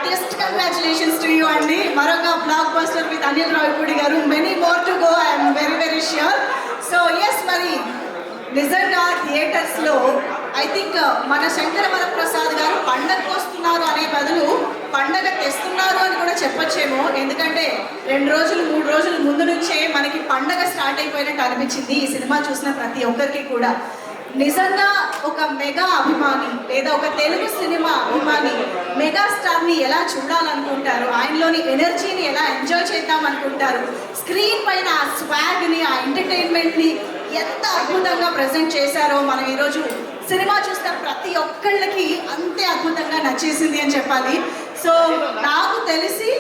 Heartiest congratulations to you అండి. మరొక blockbuster with Anil Ravipudi గారు. Many more to go, I'm very very sure. So yes, మరి నిజంగా థియేటర్స్లో ఐ థింక్ మన శంకర వరప్రసాద్ గారు పండగకు వస్తున్నారు అనే బదులు పండగ తెస్తున్నారు అని కూడా చెప్పొచ్చేమో. ఎందుకంటే 2 రోజులు 3 రోజుల ముందు నుంచే మనకి పండగ స్టార్ట్ అయిపోయినట్టు అనిపించింది ఈ సినిమా చూసిన ప్రతి ఒక్కరికి కూడా. నిజంగా ఒక మెగా అభిమాని లేదా ఒక తెలుగు సినిమా అభిమాని మెగాస్టార్ని ఎలా చూడాలనుకుంటారు, ఆయనలోని ఎనర్జీని ఎలా ఎంజాయ్ చేద్దాం అనుకుంటారు, స్క్రీన్ పైన ఆ స్వాగ్ని, ఆ ఎంటర్టైన్మెంట్ని ఎంత అద్భుతంగా ప్రజెంట్ చేశారో మనం ఈరోజు సినిమా చూస్తే ప్రతి ఒక్కళ్ళకి అంతే అద్భుతంగా నచ్చేసింది అని చెప్పాలి. సో నాకు తెలిసి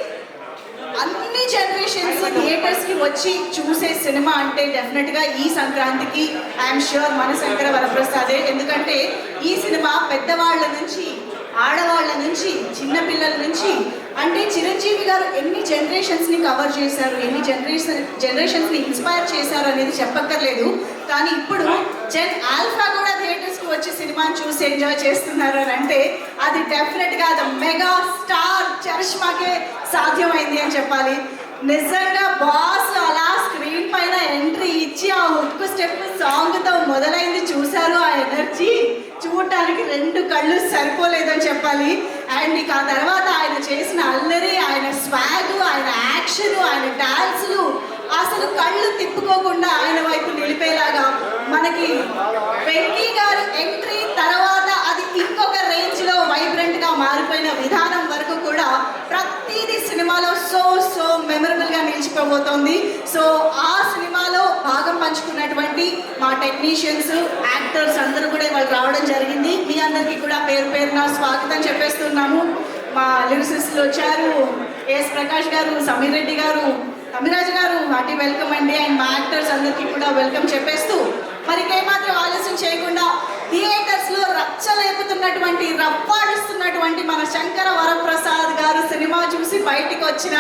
అన్ని జనరేషన్స్ థియేటర్స్కి వచ్చి చూసే సినిమా అంటే డెఫినెట్గా ఈ సంక్రాంతికి ఐఎమ్ ష్యూర్ మన శంకర వరప్రసాదే. ఎందుకంటే ఈ సినిమా పెద్దవాళ్ళ నుంచి, ఆడవాళ్ళ నుంచి, చిన్నపిల్లల నుంచి, అంటే చిరంజీవి గారు ఎన్ని జనరేషన్స్ని కవర్ చేశారు, ఎన్ని జనరేషన్స్ని ఇన్స్పైర్ చేశారు అనేది చెప్పక్కర్లేదు. కానీ ఇప్పుడు జెన్ ఆల్ఫా కూడా థియేటర్స్కి వచ్చి సినిమాని చూసి ఎంజాయ్ చేస్తున్నారు అని అంటే అది డెఫినెట్గా అది మెగా స్టార్ చరిష్మాకే సాధ్యమైంది అని చెప్పాలి. నిజంగా బాస్ అలా స్క్రీన్ పైన ఎంట్రీ ఇచ్చి ఆ హుక్ స్టెప్ సాంగ్తో మొదలైంది చూశారు. ఆ ఎనర్జీ చూడటానికి 2 కళ్ళు సరిపోలేదని చెప్పాలి. అండ్ ఇక ఆ తర్వాత ఆయన చేసిన అల్లరి, ఆయన స్వాగ్, ఆయన యాక్షన్, ఆయన డాన్సులు అసలు కళ్ళు తిప్పుకోకుండా ఆయన వైపు నిలిపేలాగా మనకి వెంకీ గారు ఎంట్రీ తర్వాత అది ఇంకొక రేంజ్లో వైబ్రెంట్గా మారిపోయిన విధానం వరకు కూడా ప్రతిదీ సినిమాలో సో మెమరబుల్గా నిలిచిపోబోతోంది. సో ఆ సినిమాలో భాగం పంచుకున్నటువంటి మా టెక్నీషియన్స్, యాక్టర్స్ అందరూ కూడా వాళ్ళు రావడం జరిగింది. మీ అందరికీ కూడా పేరు పేరున స్వాగతం చెప్పేస్తున్నాము. మా లిరిసిస్టులు వచ్చారు, ఎస్ ప్రకాష్ గారు, సమీర్ రెడ్డి గారు, అమిరాజ్ గారు, హార్టీ వెల్కమ్ అండి. అండ్ మా యాక్టర్స్ అందరికీ కూడా వెల్కమ్ చెప్పేస్తూ మరి ఏమాత్రం ఆలస్యం చేయకుండా థియేటర్స్లో రచ్చలేపుతున్నటువంటి, రప్పాడిస్తున్నటువంటి మన శంకర వరప్రసాద్ గారు సినిమా చూసి బయటికి వచ్చిన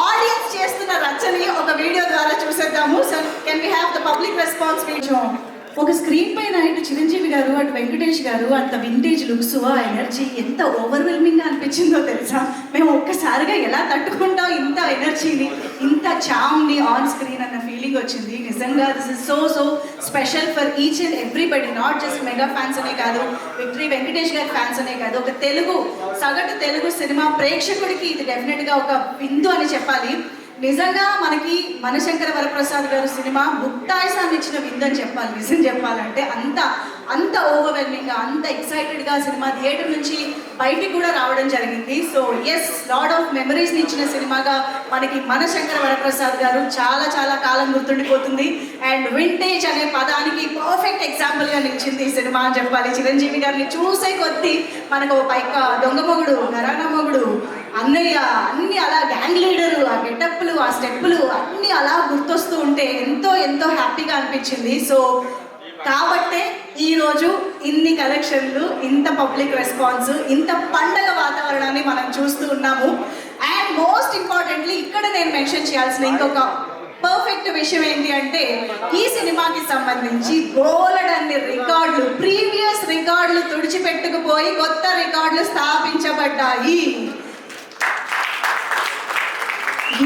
ఆడియన్స్ చేస్తున్న రచ్చని ఒక వీడియో ద్వారా చూసేద్దాము. So can we have the public response video? ఒక స్క్రీన్ పైన ఇటు చిరంజీవి గారు, అటు వెంకటేష్ గారు, అంత వింటేజ్ లుక్స్, ఆ ఎనర్జీ ఎంత ఓవర్వెల్మింగ్గా అనిపించిందో తెలుసా. మేము ఒక్కసారిగా ఎలా తట్టుకుంటాం ఇంత ఎనర్జీని, ఇంత చామ్ని ఆన్ స్క్రీన్ అన్న ఫీలింగ్ వచ్చింది. నిజంగా this is so special for each and everybody, not just mega fans అనే కాదు, విక్టరీ వెంకటేష్ గారి ఫ్యాన్స్ అనే కాదు, ఒక సగటు తెలుగు సినిమా ప్రేక్షకుడికి ఇది డెఫినెట్గా ఒక బిందు అని చెప్పాలి. నిజంగా మనకి మన శంకర వరప్రసాద్ గారు సినిమా ముక్తాయిసాన్ని ఇచ్చిన విందని చెప్పాలి. నిజం చెప్పాలంటే అంత ఓవర్వెల్మింగ్గా, అంత ఎక్సైటెడ్గా సినిమా థియేటర్ నుంచి బయటికి కూడా రావడం జరిగింది. సో ఎస్, లాడ్ ఆఫ్ మెమరీస్ని ఇచ్చిన సినిమాగా మనకి మన శంకర వరప్రసాద్ గారు చాలా కాలం గుర్తుండిపోతుంది. అండ్ వింటేజ్ అనే పదానికి పర్ఫెక్ట్ ఎగ్జాంపుల్గా నిలిచింది ఈ సినిమా అని చెప్పాలి. చిరంజీవి గారిని చూసే కొద్దీ మనకు పైక దొంగమొగుడు, ఘరానా మొగుడు, అన్నయ్య, అన్ని అలా గ్యాంగ్ లీడరు, ఆ గెటప్లు, ఆ స్టెప్పులు అన్నీ అలా గుర్తొస్తూ ఉంటే ఎంతో హ్యాపీగా అనిపించింది. సో కాబట్టే ఈరోజు ఇన్ని కలెక్షన్లు, ఇంత పబ్లిక్ రెస్పాన్స్, ఇంత పండగ వాతావరణాన్ని మనం చూస్తూ ఉన్నాము. అండ్ మోస్ట్ ఇంపార్టెంట్లీ ఇక్కడ నేను మెన్షన్ చేయాల్సిన ఇంకొక పర్ఫెక్ట్ విషయం ఏంటి అంటే ఈ సినిమాకి సంబంధించి బోలెడన్ని రికార్డులు, ప్రీవియస్ రికార్డులు తుడిచిపెట్టుకుపోయి కొత్త రికార్డులు స్థాపించబడ్డాయి.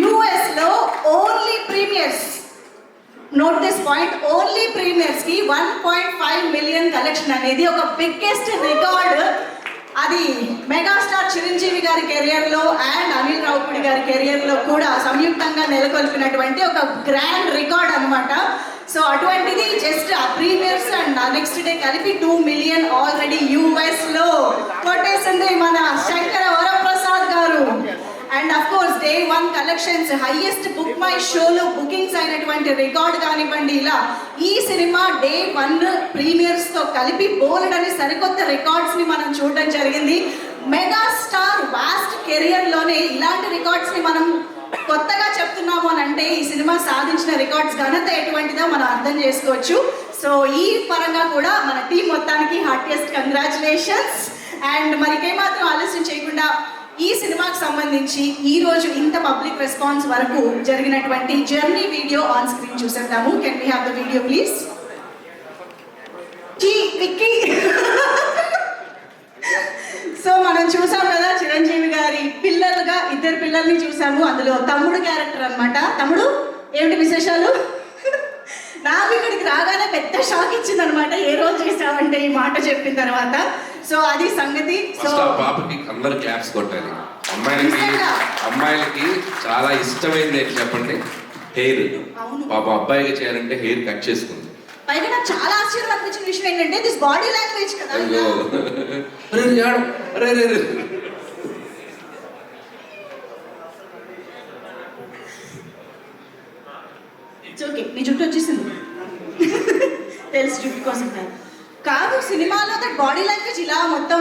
యుఎస్లో only premieres, note this point, only ప్రీమియర్స్కి 1.5 మిలియన్ కలెక్షన్ అనేది ఒక బిగ్గెస్ట్ రికార్డ్. అది మెగాస్టార్ చిరంజీవి గారి కెరియర్లో అండ్ అనిల్ రావిపూడి గారి కెరియర్లో కూడా సంయుక్తంగా నెలకొల్పినటువంటి ఒక గ్రాండ్ రికార్డ్ అనమాట. సో అటువంటిది జస్ట్ ఆ ప్రీమియర్స్ అండ్ నెక్స్ట్ డే కలిపి 2 మిలియన్ ఆల్రెడీ యుఎస్లో కొట్టేసింది మన శంకర వరప్రసాద్ గారు. And of course day 1 collections, highest book my షోలో బుకింగ్స్ అయినటువంటి రికార్డ్ కానివ్వండి, ఇలా ఈ సినిమా డే 1 ప్రీమియర్స్తో కలిపి బోలెడని సరికొత్త రికార్డ్స్ని మనం చూడడం జరిగింది. మెగాస్టార్ వాస్ట్ కెరియర్లోనే ఇలాంటి రికార్డ్స్ని మనం కొత్తగా చెప్తున్నాము అని అంటే ఈ సినిమా సాధించిన రికార్డ్స్ ఘనత ఎటువంటిదో మనం అర్థం చేసుకోవచ్చు. సో ఈ పరంగా కూడా మన టీం మొత్తానికి హార్టియెస్ట్ కంగ్రాచులేషన్స్. అండ్ మరికేమాత్రం ఆలస్యం చేయకుండా ఈ సినిమాకి సంబంధించి ఈరోజు ఇంత పబ్లిక్ రెస్పాన్స్ వరకు జరిగినటువంటి జర్నీ వీడియో ఆన్ స్క్రీన్ చూసేద్దాము. Can we have the video please? So మనం చూసాం కదా చిరంజీవి గారి పిల్ల ఇద్దరు పిల్లల్ని చూసాము, అందులో తమ్ముడు క్యారెక్టర్ అన్నమాట. తమ్ముడు ఏమిటి విశేషాలు? నాకు ఇక్కడికి రాగానే పెద్ద షాక్ ఇచ్చింది అనమాట, ఏ రోజు చేసావంటే ఈ మాట చెప్పిన తర్వాత. సో అది సంగతి. సో పాపకి అందరు క్లాప్స్ కొట్టాలి. అమ్మాయిలకి చాలా ఇష్టమైంది ఏంటి చెప్పండి? హెయిర్. పాప అబ్బాయికి చేయాలంటే హెయిర్ కట్ చేసుకుంది. పైగా నాకు చాలా ఆశ్చర్యం అనిపించిన విషయం ఏంటంటే దిస్ బాడీ లాంగ్వేజ్ కదా. ఓకే, నీ జుట్టు వచ్చేసింది తెలుసు, జుట్టు కోసం కాదు. సినిమాలో దట్ బాడీ లాంగ్వేజ్ ఇలా మొత్తం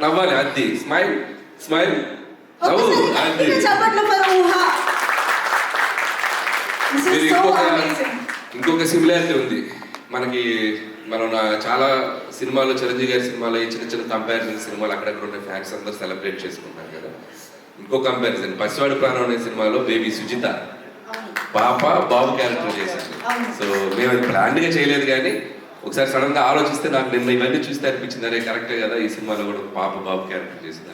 నవ్వాలి. అది స్మైల్ స్మైల్ చెప్పట్లు ఫర్ ఊహా. ఇంకొక సిమిలారిటీ ఉంది మనకి. మనం చాలా సినిమాలు, చిరంజీవి గారి సినిమాలో చిన్న చిన్న కంపారిజన్ సినిమాలు అక్కడక్కడ ఉండే ఫ్యాన్స్ అందరూ సెలబ్రేట్ చేసుకుంటారు కదా. ఇంకో కంపారిజన్ పసివాడి ప్రాణం అనే సినిమాలో బేబీ సుజిత పాప బాబు క్యారెక్టర్ చేశారు. సో మేము అది ప్లాన్ గా చేయలేదు, కానీ ఒకసారి సడన్ గా ఆలోచిస్తే నాకు నిన్న ఇవన్నీ చూస్తే అనిపించింది, అరే కరెక్టే కదా, ఈ సినిమాలో కూడా పాప బాబు క్యారెక్టర్ చేసింది.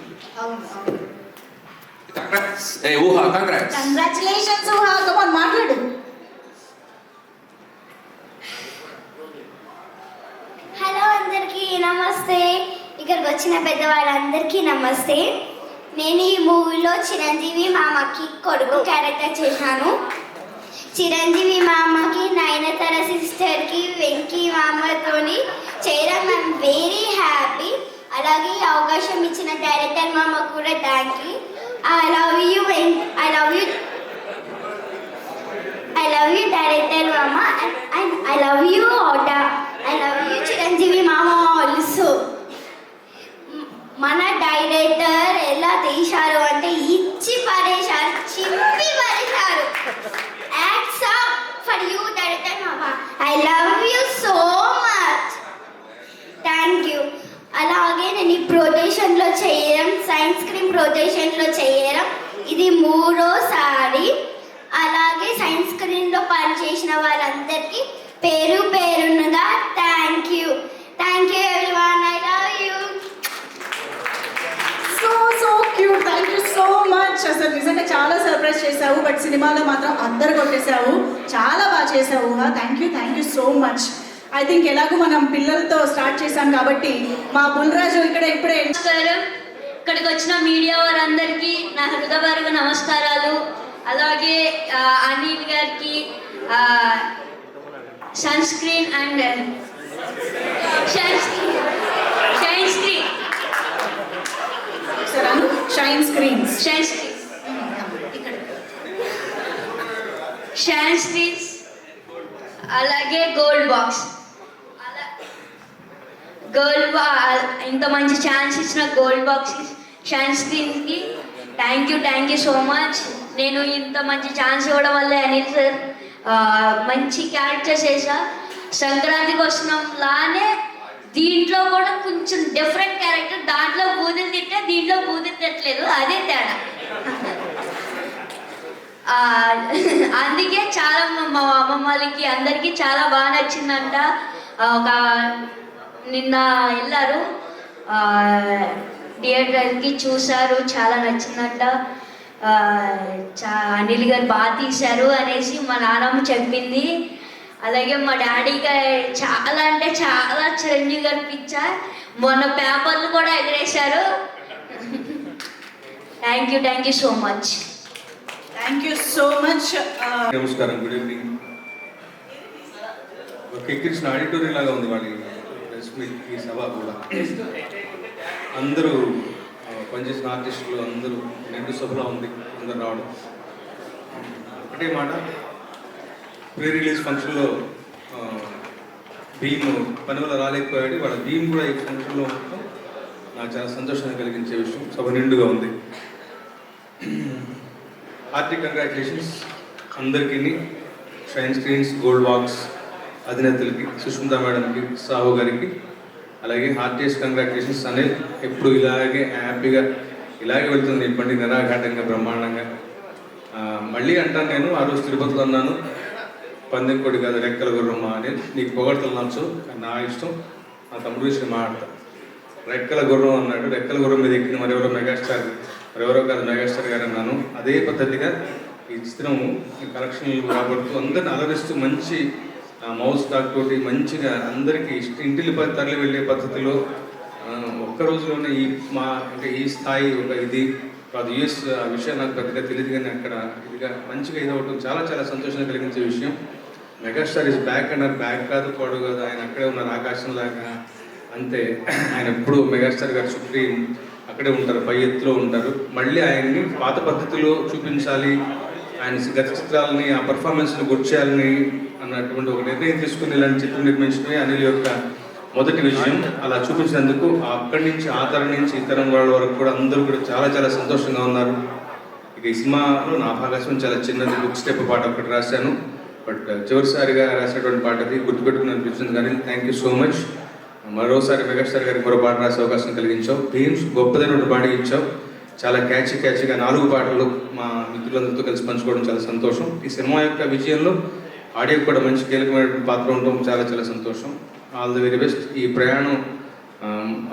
కంగ్రాచులేషన్స్ ఊహా, కమ్ ఆన్ మాట్లాడు. హలో అందరికీ నమస్తే, ఇక్కడికి వచ్చిన పెద్దవాళ్ళందరికీ నమస్తే. నేను ఈ మూవీలో చిరంజీవి మామకి కొడుకు క్యారెక్టర్ చేశాను. చిరంజీవి మామకి, నయనతార సిస్టర్కి, వెంకీ మామతోని చేయడం ఐఎమ్ వెరీ హ్యాపీ. అలాగే ఈ అవకాశం ఇచ్చిన డైరెక్టర్ మామ కూడా thank you. I love you director మామ, అండ్ ఐ లవ్ యూ ఆటా. ఐ లవ్ యూ చిరంజీవి మామ ఆల్సో. మన డైరెక్టర్ ఎలా తీశారు అంటే ఇచ్చి పడేశారు, చింపి పడేశారు. Hats off for you director మామ. I love you so much, thank you. అలాగే నేను ఈ ప్రొటేషన్లో చేయడం, సైన్స్ స్క్రీన్ ప్రొటేషన్లో చేయడం ఇది 3వ సారి. అలాగే సైన్స్ స్క్రీన్లో పనిచేసిన వాళ్ళందరికీ పేరు పేరునుగా thank you everyone. I love you. So cute, thank you so much. అసలు నిజంగా చాలా సర్ప్రైజ్ చేసావు, బట్ సినిమాలో మాత్రం అందరు కొట్టేశావు. చాలా బాగా చేసావు. Thank you so much. I think ఎలాగో మనం పిల్లలతో స్టార్ట్ చేశాం కాబట్టి మా బుల్రాజు ఇప్పుడే ఇక్కడికి వచ్చిన మీడియా వారందరికీ నా హృదయపూర్వక నమస్కారాలు. అలాగే అనిల్ గారికి, sun screen and shine screens అలాగే గోల్డ్ బాక్స్, ఇంత మంచి ఛాన్స్ ఇచ్చిన గోల్డ్ బాక్స్ షైన్ స్క్రీన్కి థ్యాంక్ యూ సో మచ్. నేను ఇంత మంచి ఛాన్స్ ఇవ్వడం వల్ల అనిల్ సార్ మంచి క్యారెక్టర్స్ చేసా. సంక్రాంతికి వస్తున్నాం లానే దీంట్లో కూడా కొంచెం డిఫరెంట్ క్యారెక్టర్. దాంట్లో బూతులు తిట్టే, దీంట్లో బూతులు తిట్టలేదు, అదే తేడా. అందుకే చాలా మా అమ్మమ్మ వాళ్ళకి అందరికీ చాలా బాగా నచ్చిందంట. ఒక నిన్న వెళ్ళారు థియేటర్కి, చూశారు, చాలా నచ్చిందంట. అనిల్ గారు బాగా తీశారు అనేసి మా నాన్నమ్మ చెప్పింది. అలాగే మా డాడీ గారు చాలా అంటే చాలా చిరంజీవి గారు పిచ్చా. మొన్న పేపర్లు కూడా ఎగరేశారు. Thank you so much. Thank you so much. నమస్కారం, గుడ్ ఈవినింగ్. ఒక ఎక్కించిన ఆడిటోరియం లాగా ఉంది వాళ్ళ ప్రెస్ మీట్, ఈ సభ కూడా. అందరూ పనిచేసిన ఆర్టిస్టులు అందరూ నిండు సభలో ఉంది, అందరు రావడం. ఒకటే మాట, ప్రీ రిలీజ్ ఫంక్షన్లో భీమ్ పని వల్ల రాలేకపోయాడు. వాళ్ళ భీమ్ కూడా ఈ ఫంక్షన్లో ఉండటం నాకు చాలా సంతోషాన్ని కలిగించే విషయం. సభ నిండుగా ఉంది. హార్టీ కంగ్రాచులేషన్స్ అందరికీ, షైన్ స్క్రీన్స్, గోల్డ్ బాక్స్ అధినేతలకి, సుష్మిత మేడంకి, సాహు గారికి. అలాగే హార్టీయెస్ట్ కంగ్రాచులేషన్స్ అనిల్. ఎప్పుడు ఇలాగే హ్యాపీగా ఇలాగే వెళ్తుంది బండి, నిరాఘాటంగా, బ్రహ్మాండంగా. మళ్ళీ అంటాను, నేను ఆ రోజు తిరుపతిలో అన్నాను, పందెం కొడి కాదు రెక్కల గుర్రమ్మ అని. నీకు పొగడతలు నచ్చు, నా ఇష్టం, నా తమ్ముడు విషయం మాట్లాడతా. రెక్కల గుర్రం అన్నాడు. రెక్కల గుర్రం మీద ఎక్కిన మరెవరో మెగాస్టార్, మరెవరో కాదు మెగాస్టార్ గారు అన్నాను. అదే పద్ధతిగా ఈ చిత్రం కలెక్షన్లు రాబడుతూ అందరిని అలరిస్తూ మంచి మౌస్ టాక్ తోటి మంచిగా అందరికీ ఇంటిని తరలి వెళ్ళే పద్ధతిలో ఒక్క రోజులోనే అంటే ఈ స్థాయి ఒక ఇది కాదు. యుఎస్ ఆ విషయం నాకు పెద్దగా తెలియదు, కానీ అక్కడ ఇదిగా మంచిగా ఇది అవ్వటం చాలా చాలా సంతోషంగా కలిగించే విషయం. మెగాస్టార్ ఇస్ బ్యాక్ అన్నారు. బ్యాక్ కాదు, పోడు కాదు, ఆయన అక్కడే ఉన్నారు ఆకాశంలాగా. అంతే, ఆయన ఎప్పుడు మెగాస్టార్ గారు సుప్రీం అక్కడే ఉంటారు, పై ఎత్తులో ఉంటారు. మళ్ళీ ఆయన్ని పాత పద్ధతిలో చూపించాలి, ఆయన గత చిత్రాలని ఆ పర్ఫార్మెన్స్ని గుర్చేయాలని అన్నటువంటి ఒక నిర్ణయం తీసుకుని ఇలాంటి చిత్రం నిర్మించడమే అనిల్ యొక్క మొదటి విషయం. అలా చూపించినందుకు అక్కడి నుంచి ఆ తరం నుంచి ఈ తరం వాళ్ళ వరకు కూడా అందరూ కూడా చాలా చాలా సంతోషంగా ఉన్నారు. ఇక ఈ సినిమాలో నా భాగస్వామ్యం చాలా చిన్నది, బుక్ స్టెప్ పాట ఒకటి రాశాను. బట్ చివరిసారిగా రాసినటువంటి పాట అది గుర్తుపెట్టుకుని అనిపించింది. కానీ థ్యాంక్ యూ సో మచ్. మరోసారి మెగాస్టార్ గారికి మరో పాట రాసే అవకాశం కలిగించావు. థీమ్స్ గొప్పదైనటువంటి పాట ఇచ్చావు. చాలా క్యాచ్గా 4 పాటలు మా మిత్రులందరితో కలిసి పంచుకోవడం చాలా సంతోషం. ఈ సినిమా యొక్క విజయంలో ఆడియోకి కూడా మంచి కీలకమైనటువంటి పాత్ర ఉండడం చాలా చాలా సంతోషం. All the very best. ఈ ప్రయాణం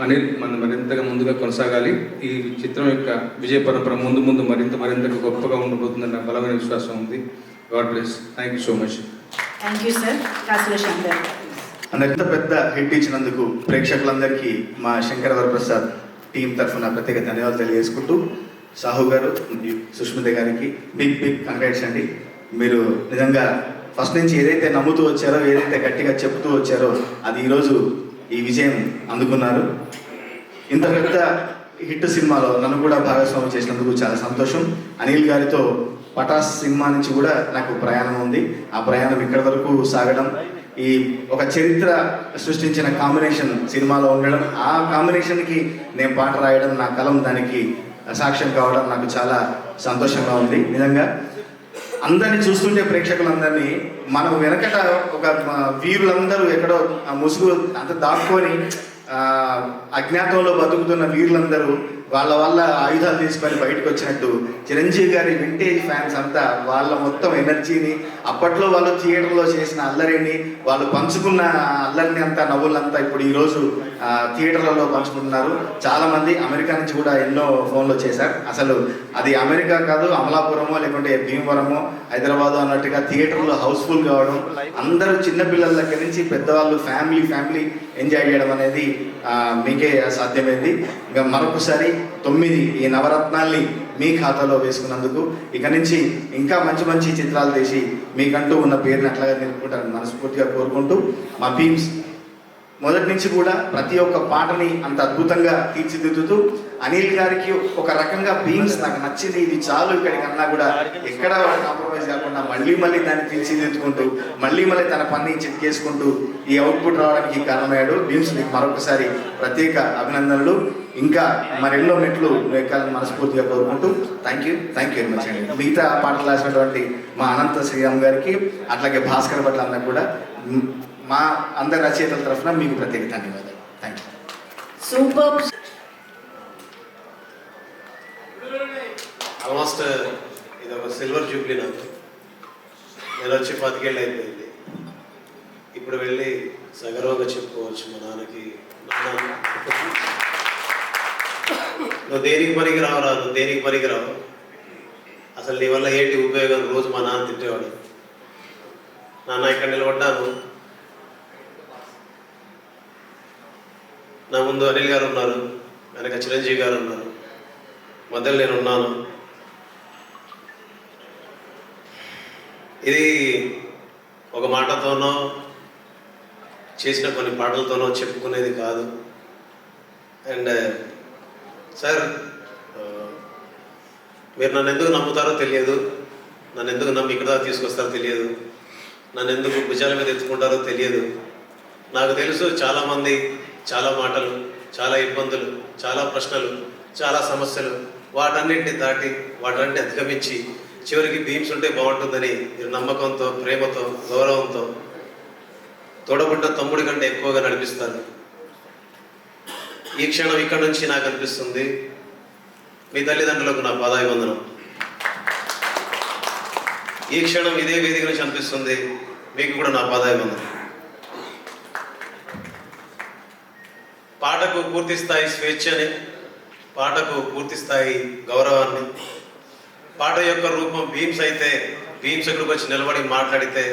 అనిల్ మనం మరింతగా ముందుగా కొనసాగాలి. ఈ చిత్రం యొక్క విజయ పరంపర ముందు మరింతగా గొప్పగా ఉండబోతుందన్న బలమైన విశ్వాసం ఉంది. God bless. Thank you so much. Thank you sir. కాసుల శంకర్. అంత పెద్ద హిట్ ఇచ్చినందుకు ప్రేక్షకులందరికీ మా శంకర్ వరప్రసాద్ టీం తరఫున ప్రత్యేక ధన్యవాదాలు తెలియజేసుకుంటూ, సాహు గారు, సుష్మిత గారికి బిగ్ కంగ్రాట్స్ అండి. మీరు నిజంగా ఫస్ట్ నుంచి ఏదైతే నమ్ముతూ వచ్చారో, ఏదైతే గట్టిగా చెప్తూ వచ్చారో, అది ఈరోజు ఈ విజయం అందుకున్నారు. ఇంత పెద్ద హిట్ సినిమాలో నన్ను కూడా భాగస్వామ్యం చేసినందుకు చాలా సంతోషం. అనిల్ గారితో పటాస్ సినిమా నుంచి కూడా నాకు ప్రయాణం ఉంది. ఆ ప్రయాణం ఇక్కడి వరకు సాగడం, ఈ ఒక చరిత్ర సృష్టించిన కాంబినేషన్ సినిమాలో ఉండడం, ఆ కాంబినేషన్కి నేను పాట రాయడం, నా కలం దానికి సాక్ష్యం కావడం నాకు చాలా సంతోషంగా ఉంది. నిజంగా అందరినీ చూస్తుంటే ప్రేక్షకులందరినీ మనం వెనకట ఒక వీరులందరూ ఎక్కడో ముసుగు అంత దాక్కొని అజ్ఞాతంలో బతుకుతున్న వీరులందరూ వాళ్ళ ఆయుధాలు తీసుకొని బయటకు వచ్చినట్టు చిరంజీవి గారి వింటేజ్ ఫ్యాన్స్ అంతా వాళ్ళ మొత్తం ఎనర్జీని, అప్పట్లో వాళ్ళు థియేటర్లో చేసిన అల్లరిని, వాళ్ళు పంచుకున్న అల్లరిని అంతా, నవ్వులంతా ఇప్పుడు ఈరోజు థియేటర్లలో పంచుకుంటున్నారు. చాలామంది అమెరికా నుంచి కూడా ఎన్నో ఫోన్లు చేశారు. అసలు అది అమెరికా కాదు, అమలాపురమో లేకుంటే భీమవరమో హైదరాబాదు అన్నట్టుగా థియేటర్లో హౌస్ఫుల్ కావడం, అందరూ చిన్నపిల్లల దగ్గర నుంచి పెద్దవాళ్ళు ఫ్యామిలీ ఎంజాయ్ చేయడం అనేది మీకే సాధ్యమైంది. ఇంకా మరొకసారి 9 ఈ నవరత్నాల్ని మీ ఖాతాలో వేసుకున్నందుకు, ఇక నుంచి ఇంకా మంచి చిత్రాలు తీసి మీకంటూ ఉన్న పేరుని అట్లాగా నిలుపుకుంటారని మనస్ఫూర్తిగా కోరుకుంటూ, మా టీమ్స్ మొదటి నుంచి కూడా ప్రతి ఒక్క పాటని అంత అద్భుతంగా తీర్చిదిద్దుతూ, అనిల్ గారికి ఒక రకంగా బీమ్స్ నాకు నచ్చింది, ఇది చాలు ఇక్కడికన్నా కూడా ఎక్కడ కాంప్రమైజ్ కాకుండా మళ్ళీ దాన్ని తీర్చిదిద్దుకుంటూ మళ్ళీ తన పని చెక్ చేసుకుంటూ ఈ అవుట్పుట్ రావడానికి కారణమయ్యాడు. బీమ్స్ మీకు మరొకసారి ప్రత్యేక అభినందనలు. ఇంకా మరెన్నో మెట్లు ఎక్కాలని మనస్ఫూర్తిగా కోరుకుంటూ థ్యాంక్ యూ వెరీ మచ్ అండి. మిగతా పాటలు రాసినటువంటి మా అనంత శ్రీరామ్ గారికి, అట్లాగే భాస్కర్ భట్ల అన్న కూడా మా అందరి రచయితల తరఫున మీకు ప్రత్యేక ధన్యవాదాలు. Thank you. సూపర్. ఆల్మోస్ట్ ఇది ఒక సిల్వర్ జూబ్లీ నాకు. నేను వచ్చి 10 ఏళ్ళు అయిపోయింది. ఇప్పుడు వెళ్ళి సగర్వంగా చెప్పుకోవచ్చు మా నాన్నకి, నాన్న నువ్వు దేనికి పనికిరావు, అసలు నీ వల్ల ఏంటి ఉపయోగం, రోజు మా నాన్న తిట్టేవాడు. నాన్న ఇక్కడ నిలబడ్డాను, నా ముందు అనిల్ గారు ఉన్నారు, వెనక చిరంజీవి గారు ఉన్నారు, మధ్యలో నేను ఉన్నాను. ఇది ఒక మాటతోనో చేసిన కొన్ని పాటలతోనో చెప్పుకునేది కాదు. అండ్ సార్, మీరు నన్ను ఎందుకు నమ్ముతారో తెలియదు, నన్ను ఎందుకు నమ్మి ఇక్కడ దాకా తీసుకొస్తారో తెలియదు, నన్ను ఎందుకు భుజాల మీద ఎత్తుకుంటారో తెలియదు. నాకు తెలుసు చాలామంది, చాలా మాటలు, చాలా ఇబ్బందులు, చాలా ప్రశ్నలు, చాలా సమస్యలు, వాటన్నింటిని దాటి వాటన్నింటిని అధిగమించి చివరికి బీమ్స్ ఉంటే బాగుంటుందని మీరు నమ్మకంతో, ప్రేమతో, గౌరవంతో తోడబుట్టిన తమ్ముడి కంటే ఎక్కువగా నడిపిస్తారు. ఈ క్షణం ఇక్కడ నుంచి నాకు అనిపిస్తుంది, మీ తల్లిదండ్రులకు నా పాదాభివందనం. ఈ క్షణం ఇదే వేదిక నుంచి అనిపిస్తుంది, మీకు కూడా నా పాదాభివందనం. పాట పాటకు పూర్తి స్థాయి స్వేచ్ఛని, పాటకు పూర్తి స్థాయి గౌరవాన్ని, పాట యొక్క రూపం భీమ్స్ అయితే భీమ్స్ ఎక్కడికి వచ్చి నిలబడి మాట్లాడితే,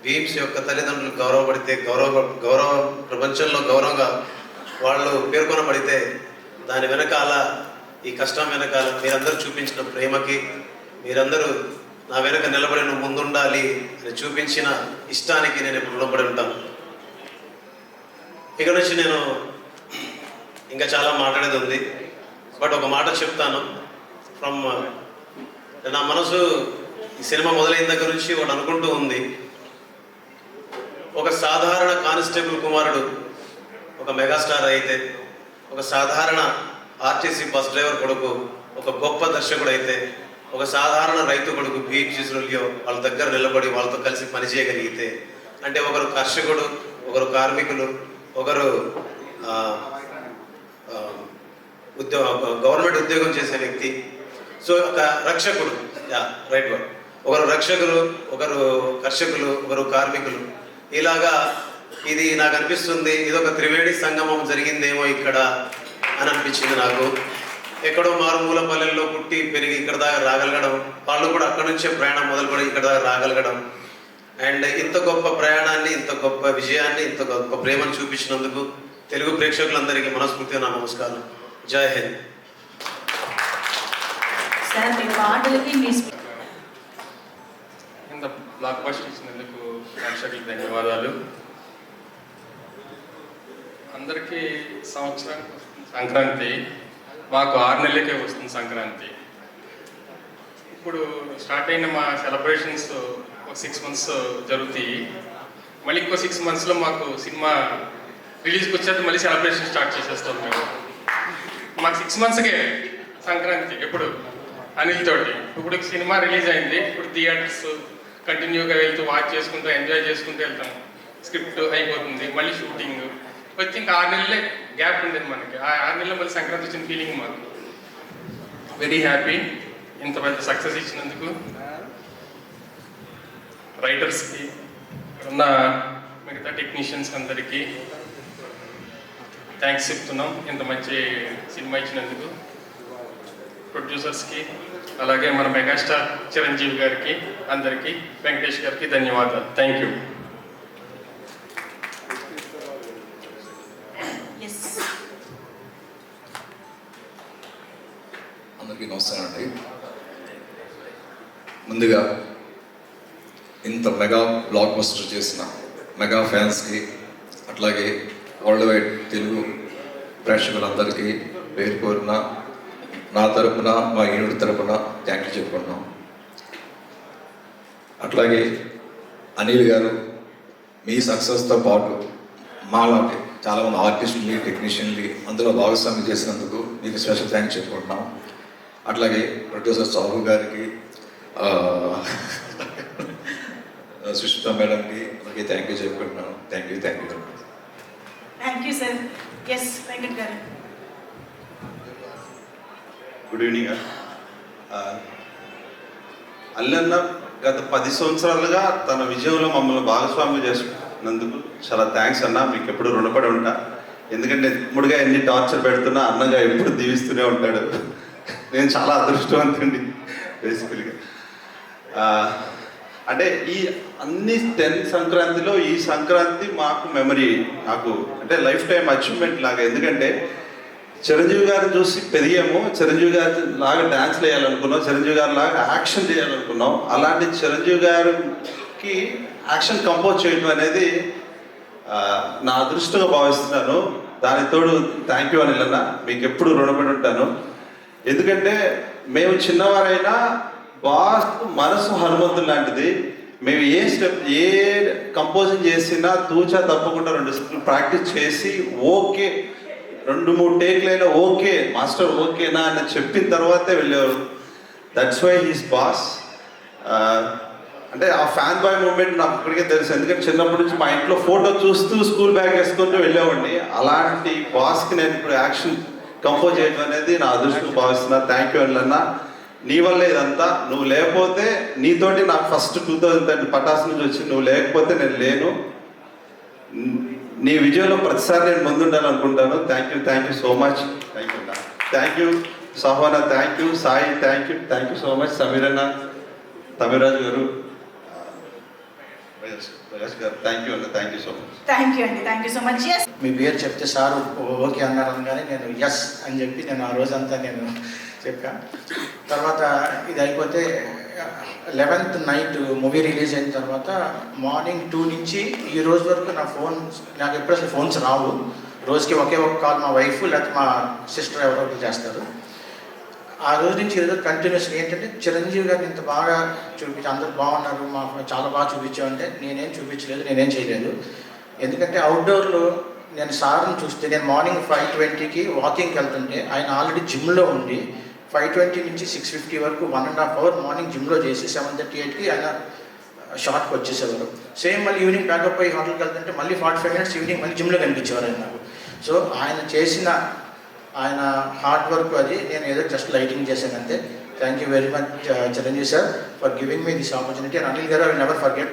భీమ్స్ యొక్క తల్లిదండ్రులు గౌరవపడితే, గౌరవ ప్రపంచంలో గౌరవంగా వాళ్ళు పేర్కొనబడితే, దాని వెనకాల ఈ కష్టం వెనకాల మీరందరూ చూపించిన ప్రేమకి, మీరందరూ నా వెనక నిలబడి నువ్వు ముందుండాలి అని చూపించిన ఇష్టానికి నేను ఇప్పుడు రుణపడి ఉంటాను. ఇక నుంచి నేను ఇంకా చాలా మాట్లాడేది ఉంది, బట్ ఒక మాట చెప్తాను. ఫ్రమ్ నా మనసు ఈ సినిమా మొదలైన దగ్గర నుంచి ఒకటి అనుకుంటూ ఉంది. ఒక సాధారణ కానిస్టేబుల్ కుమారుడు ఒక మెగాస్టార్ అయితే, ఒక సాధారణ ఆర్టీసీ బస్ డ్రైవర్ కొడుకు ఒక గొప్ప దర్శకుడు అయితే, ఒక సాధారణ రైతు కొడుకు బీచీసులుగా వాళ్ళ దగ్గర నిలబడి వాళ్ళతో కలిసి పనిచేయగలిగితే, అంటే ఒకరు కర్షకుడు, ఒకరు కార్మికులు, ఒకరు గవర్నమెంట్ ఉద్యోగం చేసే వ్యక్తి, సో ఒక రక్షకుడు, రైట్ వర్డ్, ఒకరు రక్షకులు, ఒకరు కర్షకులు, ఒకరు కార్మికులు, ఇలాగా ఇది నాకు అనిపిస్తుంది. ఇది ఒక త్రివేణి సంగమం జరిగిందేమో ఇక్కడ అని అనిపించింది నాకు. ఎక్కడో మారుమూల పల్లెల్లో పుట్టి పెరిగి ఇక్కడ దాకా రాగలగడం, వాళ్ళు కూడా అక్కడ నుంచే ప్రయాణం మొదలుపడి ఇక్కడ దాకా రాగలగడం, అండ్ ఇంత గొప్ప ప్రయాణాన్ని, ఇంత గొప్ప విజయాన్ని, ఇంత గొప్ప ప్రేమను చూపించినందుకు తెలుగు ప్రేక్షకులందరికీ మనస్ఫూర్తిగా నా నమస్కారం. జై హింద్. సార్ మీ పాటలకి మీ ఇంత బ్లాక్ బస్టర్ ఇచ్చినందుకు ప్రేక్షకులకు ధన్యవాదాలు. అందరికీ సంవత్సరానికి వస్తుంది సంక్రాంతి, మాకు 6 నెలలకే వస్తుంది సంక్రాంతి. ఇప్పుడు స్టార్ట్ అయిన మా సెలబ్రేషన్స్ ఒక 6 మంత్స్ జరుగుతాయి. మళ్ళీ ఇంకో 6 మంత్స్లో మాకు సినిమా రిలీజ్కి వచ్చేది మళ్ళీ సెలబ్రేషన్ స్టార్ట్ చేసేస్తాం మేము. మాకు 6 మంత్స్కే సంక్రాంతి. ఎప్పుడు అనిల్ తోటి ఇప్పుడు సినిమా రిలీజ్ అయింది, ఇప్పుడు థియేటర్స్ కంటిన్యూగా వెళ్తూ వాచ్ చేసుకుంటూ ఎంజాయ్ చేసుకుంటూ వెళ్తాం. స్క్రిప్ట్ అయిపోతుంది, మళ్ళీ షూటింగ్ వచ్చి ఇంకా 6 నెలలే గ్యాప్ ఉండేది మనకి. ఆ 6 నెలలు మళ్ళీ సంక్రాంతి వచ్చిన ఫీలింగ్ మాకు. వెరీ హ్యాపీ ఇంత పెద్ద సక్సెస్ ఇచ్చినందుకు. రైటర్స్కి, ఉన్న మిగతా టెక్నీషియన్స్ అందరికీ థ్యాంక్స్ చెప్తున్నాం ఇంత మంచి సినిమా ఇచ్చినందుకు. ప్రొడ్యూసర్స్కి, అలాగే మన మెగాస్టార్ చిరంజీవి గారికి, అందరికీ, వెంకటేష్ గారికి ధన్యవాదాలు. Thank you. అందరికీ నమస్కారం అండి. ముందుగా ఇంత మెగా బ్లాక్ బస్టర్ చేసిన మెగా ఫ్యాన్స్కి, అట్లాగే వరల్డ్ వైడ్ తెలుగు ప్రేక్షకులందరికీ పేరు కోరిన నా తరపున, మా యూనిట్ తరపున థ్యాంక్ యూ చెప్పుకుంటున్నాం. అట్లాగే అనిల్ గారు మీ సక్సెస్తో పాటు మాలాంటి చాలామంది ఆర్టిస్టులు, టెక్నీషియన్లు అందులో భాగస్వామ్యం చేసినందుకు మీకు స్పెషల్ థ్యాంక్స్ చెప్పుకుంటున్నాం. అట్లాగే ప్రొడ్యూసర్ సాహు గారికి, సుష్మిత మేడంకి అలాగే థ్యాంక్ యూ చెప్పుకుంటున్నాను. Thank you very much. Thank you sir. Yes Venkat గారు. Good evening. అల్లన్న గత 10 సంవత్సరాలుగా తన విజయంలో మమ్మల్ని భాగస్వామ్యం చేసుకున్నందుకు చాలా థ్యాంక్స్ అన్న. మీకు ఎప్పుడు రుణపడి ఉంటా. ఎందుకంటే తమ్ముడుగా ఎన్ని టార్చర్ పెడుతున్నా అన్నగా ఎప్పుడు దీవిస్తూనే ఉంటాడు. నేను చాలా అదృష్టవంతండి బేసికల్గా. అంటే ఈ అన్ని 10 సంక్రాంతిలో ఈ సంక్రాంతి మాకు మెమరీ, నాకు అంటే లైఫ్ టైం అచీవ్మెంట్ లాగా. ఎందుకంటే చిరంజీవి గారిని చూసి పెరిగాము, చిరంజీవి గారి లాగా డ్యాన్స్ వేయాలనుకున్నాం, చిరంజీవి గారి లాగా యాక్షన్ చేయాలనుకున్నాం. అలాంటి చిరంజీవి గారికి యాక్షన్ కంపోజ్ చేయడం అనేది నా అదృష్టంగా భావిస్తున్నాను. దానికి తోడు థ్యాంక్ యూ అనిల్, మీకు ఎప్పుడు రుణపడి ఉంటాను. ఎందుకంటే మేము చిన్నవారైనా బాస్ మనసు హనుమంతులు లాంటిది. మేము ఏ కంపోజింగ్ చేసినా తూచా తప్పకుండా 2 స్టెప్లు ప్రాక్టీస్ చేసి ఓకే 2-3 టేక్లైనా ఓకే మాస్టర్ ఓకేనా అని చెప్పిన తర్వాతే వెళ్ళేవారు. That's why he's boss. అంటే ఆ ఫ్యాన్ బాయ్ మూమెంట్ నాకు ఇప్పటికే తెలుసు. ఎందుకంటే చిన్నప్పటి నుంచి మా ఇంట్లో ఫోటో చూస్తూ స్కూల్ బ్యాగ్ వేసుకుంటూ వెళ్ళేవాడిని. అలాంటి బాస్కి నేను ఇప్పుడు యాక్షన్ కంపోజ్ చేయడం అనేది నా అదృష్టం భావిస్తున్నా. థ్యాంక్ యూ అన్న. నీ వల్లే ఇదంతా. నువ్వు లేకపోతే, నీతోటి నాకు ఫస్ట్ 2010 పటాస్ నుంచి వచ్చి, నువ్వు లేకపోతే నేను లేను. నీ విజయంలో ప్రతిసారి నేను ముందుండాలనుకుంటాను. Thank you so much. Thank you సాహోనా, thank you Sai, thank you so much. సమీరన్న, తమిరాజు గారు, ప్రకాష్ గారు, thank you so much. Thank you అండి, thank you so much. Yes, మీ పేరు చెప్తే సార్ ఓకే అన్నారు అనగానే నేను ఎస్ అని చెప్పి నేను ఆ రోజంతా నేను చెప్పా. తర్వాత ఇది అయిపోతే 11th నైట్ మూవీ రిలీజ్ అయిన తర్వాత మార్నింగ్ 2 నుంచి ఈ రోజు వరకు నా ఫోన్, నాకు ఎప్పుడు అసలు ఫోన్స్ రావు. రోజుకి ఒకే ఒక కాల్ మా వైఫ్ లేకపోతే మా సిస్టర్ ఎవరో ఒకరు చేస్తారు. ఆ రోజు నుంచి ఈరోజు కంటిన్యూస్గా ఏంటంటే చిరంజీవి గారిని ఇంత బాగా చూపించి అందరూ బాగున్నారు, మాకు చాలా బాగా చూపించామంటే నేనేం చూపించలేదు, నేనేం చేయలేదు. ఎందుకంటే అవుట్డోర్లో నేను సార్ని చూస్తే నేను మార్నింగ్ 5:20కి వాకింగ్కి వెళ్తుంటే ఆయన ఆల్రెడీ జిమ్లో ఉండి 5:20 నుంచి 6:50 వరకు 1.5 అవర్ మార్నింగ్ జిమ్లో చేసి 7:38కి ఆయన షార్ట్కి వచ్చేసేవారు. సేమ్ మళ్ళీ ఈవినింగ్ ప్యాకప్ అయ్యి హోటల్కి వెళ్తుంటే మళ్ళీ 45 మినిట్స్ ఈవినింగ్ మళ్ళీ జిమ్లో కనిపించేవారు ఆయన నాకు. సో ఆయన చేసిన ఆయన హార్డ్ వర్క్ అది నేను ఏదో జస్ట్ లైటింగ్ చేశాను అంతే. Thank you very much Chiranjeevi sir for giving me this opportunity. And Anil గారు I will never forget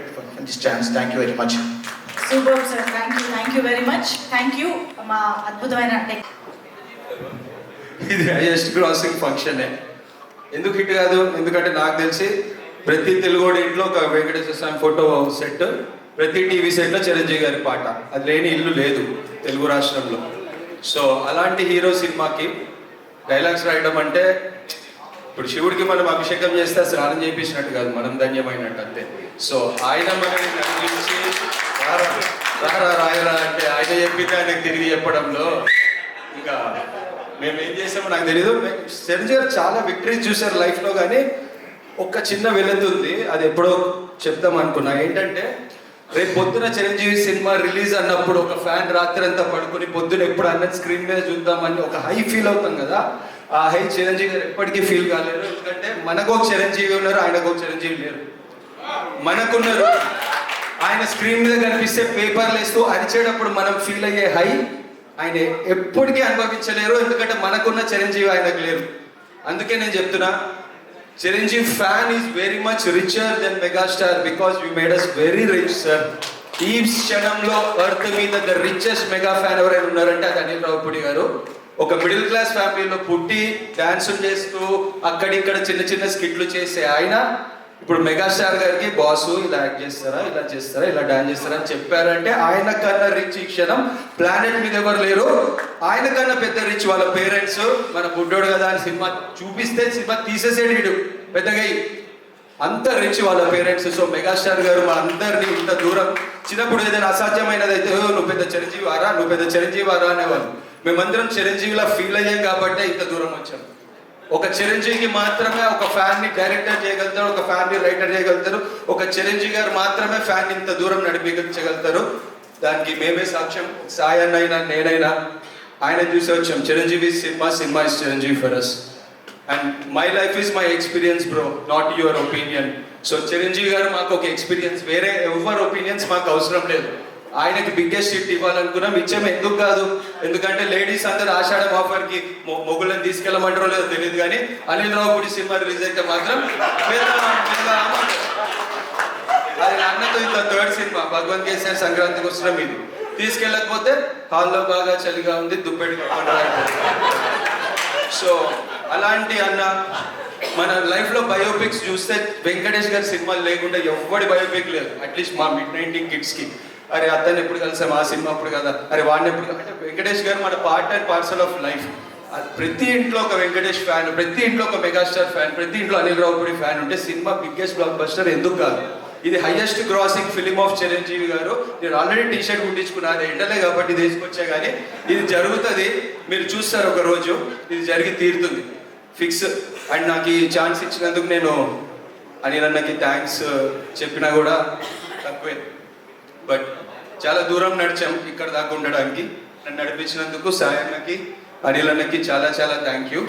this chance. Thank you very much. Super sir, thank you very much. Thank you మా అద్భుతమైన ఇది highest grossing ఫంక్షనే. ఎందుకు hit కాదు? ఎందుకంటే నాకు తెలిసి ప్రతి తెలుగుడి ఇంట్లో ఒక వెంకటేశ్వర స్వామి ఫోటో సెట్, ప్రతి టీవీ సెట్లో చిరంజీవి గారి పాట, అది లేని ఇల్లు లేదు తెలుగు రాష్ట్రంలో. సో అలాంటి హీరో సినిమాకి డైలాగ్స్ రాయడం అంటే, ఇప్పుడు శివుడికి మనం అభిషేకం చేస్తే స్నానం చేయించినట్టు కాదు, మనం ధన్యమైనట్టు అంతే. సో ఆయన మనని నడిపించి రాయరా అంటే ఆయన చెప్పింది ఆయనకు తిరిగి చెప్పడంలో ఇంకా మేము ఏం చేసామో నాకు తెలియదు. చిరంజీవి గారు చాలా విక్టరీస్ చూశారు లైఫ్లో, కానీ ఒక చిన్న వెలుతుంది, అది ఎప్పుడో చెప్తాం అనుకున్నా. ఏంటంటే రేపు పొద్దున చిరంజీవి సినిమా రిలీజ్ అన్నప్పుడు ఒక ఫ్యాన్ రాత్రి అంతా పడుకుని పొద్దున ఎప్పుడు అన్నది స్క్రీన్ మీద చూద్దామని ఒక హై ఫీల్ అవుతాం కదా, ఆ హై చిరంజీవి గారు ఎప్పటికీ ఫీల్ కాలేరు. ఎందుకంటే మనకు ఒక చిరంజీవి ఉన్నారు, ఆయనకు ఒక చిరంజీవి లేరు. మనకున్నారు, ఆయన స్క్రీన్ మీద కనిపిస్తే పేపర్లు వేస్తూ అరిచేటప్పుడు మనం ఫీల్ అయ్యే హై ఆయన ఎప్పటికీ అనుభవించలేరు. ఎందుకంటే మనకున్న చిరంజీవి ఆయనకు లేరు. అందుకే నేను చెప్తున్నా, Chiranjeevi fan is very much richer than megastar because you made us very rich sir. ఈ క్షణంలో ఎర్త్ మీద ద రిచెస్ట్ మెగా ఫ్యాన్ ఎవరైనా ఉన్నారంటే అది అనిల్ రావిపూడి గారు. ఒక మిడిల్ క్లాస్ ఫ్యామిలీలో పుట్టి డాన్సులు చేస్తూ అక్కడిక్కడ చిన్న చిన్న స్కిట్లు చేసే ఆయన ఇప్పుడు మెగాస్టార్ గారికి బాసు ఇలా యాక్ట్ చేస్తారా, ఇలా చేస్తారా, ఇలా డాన్స్ చేస్తారా అని చెప్పారంటే ఆయన కన్నా రిచ్ ఈ క్షణం ప్లానెట్ మీద ఎవరు లేరు. ఆయన కన్నా పెద్ద రిచ్ వాళ్ళ పేరెంట్స్. మన బుడ్డోడు కదా అని సినిమా చూపిస్తే సినిమా తీసేసేడు పెద్దగా, అంత రిచ్ వాళ్ళ పేరెంట్స్. సో మెగాస్టార్ గారు మా అందరినీ ఇంత దూరం, చిన్నప్పుడు ఏదైనా అసాధ్యమైనది అయితే నువ్వు పెద్ద చిరంజీవి వారా, నువ్వు పెద్ద చిరంజీవి వారా అనేవాళ్ళు. మేమందరం చిరంజీవిలా ఫీల్ అయ్యాం కాబట్టి ఇంత దూరం వచ్చాం. ఒక చిరంజీవికి మాత్రమే ఒక ఫ్యాన్ ని డైరెక్టర్ చేయగలుగుతారు, ఒక ఫ్యాన్ ని రైటర్ చేయగలుగుతారు. ఒక చిరంజీవి గారు మాత్రమే ఫ్యాన్ ఇంత దూరం నడిపించగలుగుతారు. దానికి మేమే సాక్ష్యం. సాయి అన్నైనా నేనైనా ఆయన చూసి వచ్చాం. Chiranjeevi cinema is Chiranjeevi for us. And my life is my experience bro, not your opinion. So Chiranjeevi garu మాకు ఒక ఎక్స్పీరియన్స్, వేరే ఎవరి ఒపీనియన్స్ మాకు అవసరం లేదు. ఆయనకి బిగ్గెస్ట్ హిట్ ఇవ్వాలనుకున్నాం, ఇచ్చాము. ఎందుకు కాదు? ఎందుకంటే లేడీస్ అందరూ ఆషాఢం ఆఫర్కి మొగుళ్ళని తీసుకెళ్ళమంటారో లేదో తెలియదు, కానీ అనిల్ రావిపూడి సినిమా రిలీజ్ అయితే మాత్రం అది అన్నతో ఇంత థర్డ్ సినిమా భగవంత్ కేసరి సంక్రాంతికి వస్తున్నాం, ఇది తీసుకెళ్ళకపోతే హాల్లో బాగా చలిగా ఉంది దుప్పెడి. సో అలాంటి అన్న మన లైఫ్లో బయోపిక్స్ చూస్తే వెంకటేష్ గారి సినిమాలు లేకుండా ఎవ్వడి బయోపిక్ లేదు. అట్లీస్ట్ మా mid-90s కిడ్స్కి అరే అతన్ని ఎప్పుడు కలిసాం, ఆ సినిమా అప్పుడు కదా, అరే వాడిని ఎప్పుడు, అంటే వెంకటేష్ గారు మన part and parcel of life. ప్రతి ఇంట్లో ఒక వెంకటేష్ ఫ్యాన్, ప్రతి ఇంట్లో ఒక మెగాస్టార్ ఫ్యాన్, ప్రతి ఇంట్లో అనిల్ రావిపూడి ఫ్యాన్ ఉంటే సినిమా బిగ్గెస్ట్ బ్లాక్ బస్టర్ ఎందుకు కాదు? ఇది highest grossing film of Chiranjeevi గారు. నేను ఆల్రెడీ టీషర్ట్ కుట్టించుకున్నాను, అది ఎండలే కాబట్టి తీసుకొచ్చా, కానీ ఇది జరుగుతుంది, మీరు చూస్తారు ఒక రోజు, ఇది జరిగి తీరుతుంది ఫిక్స్. అండ్ నాకు ఈ ఛాన్స్ ఇచ్చినందుకు నేను అనిల్ అన్నకి థ్యాంక్స్ చెప్పినా కూడా తక్కువే. బట్ చాలా దూరం నడిచాం ఇక్కడ దాకా ఉండడానికి. నన్ను నడిపించినందుకు సాయి అన్నకి, అనిల్ అన్నకి చాలా చాలా థ్యాంక్ యూ.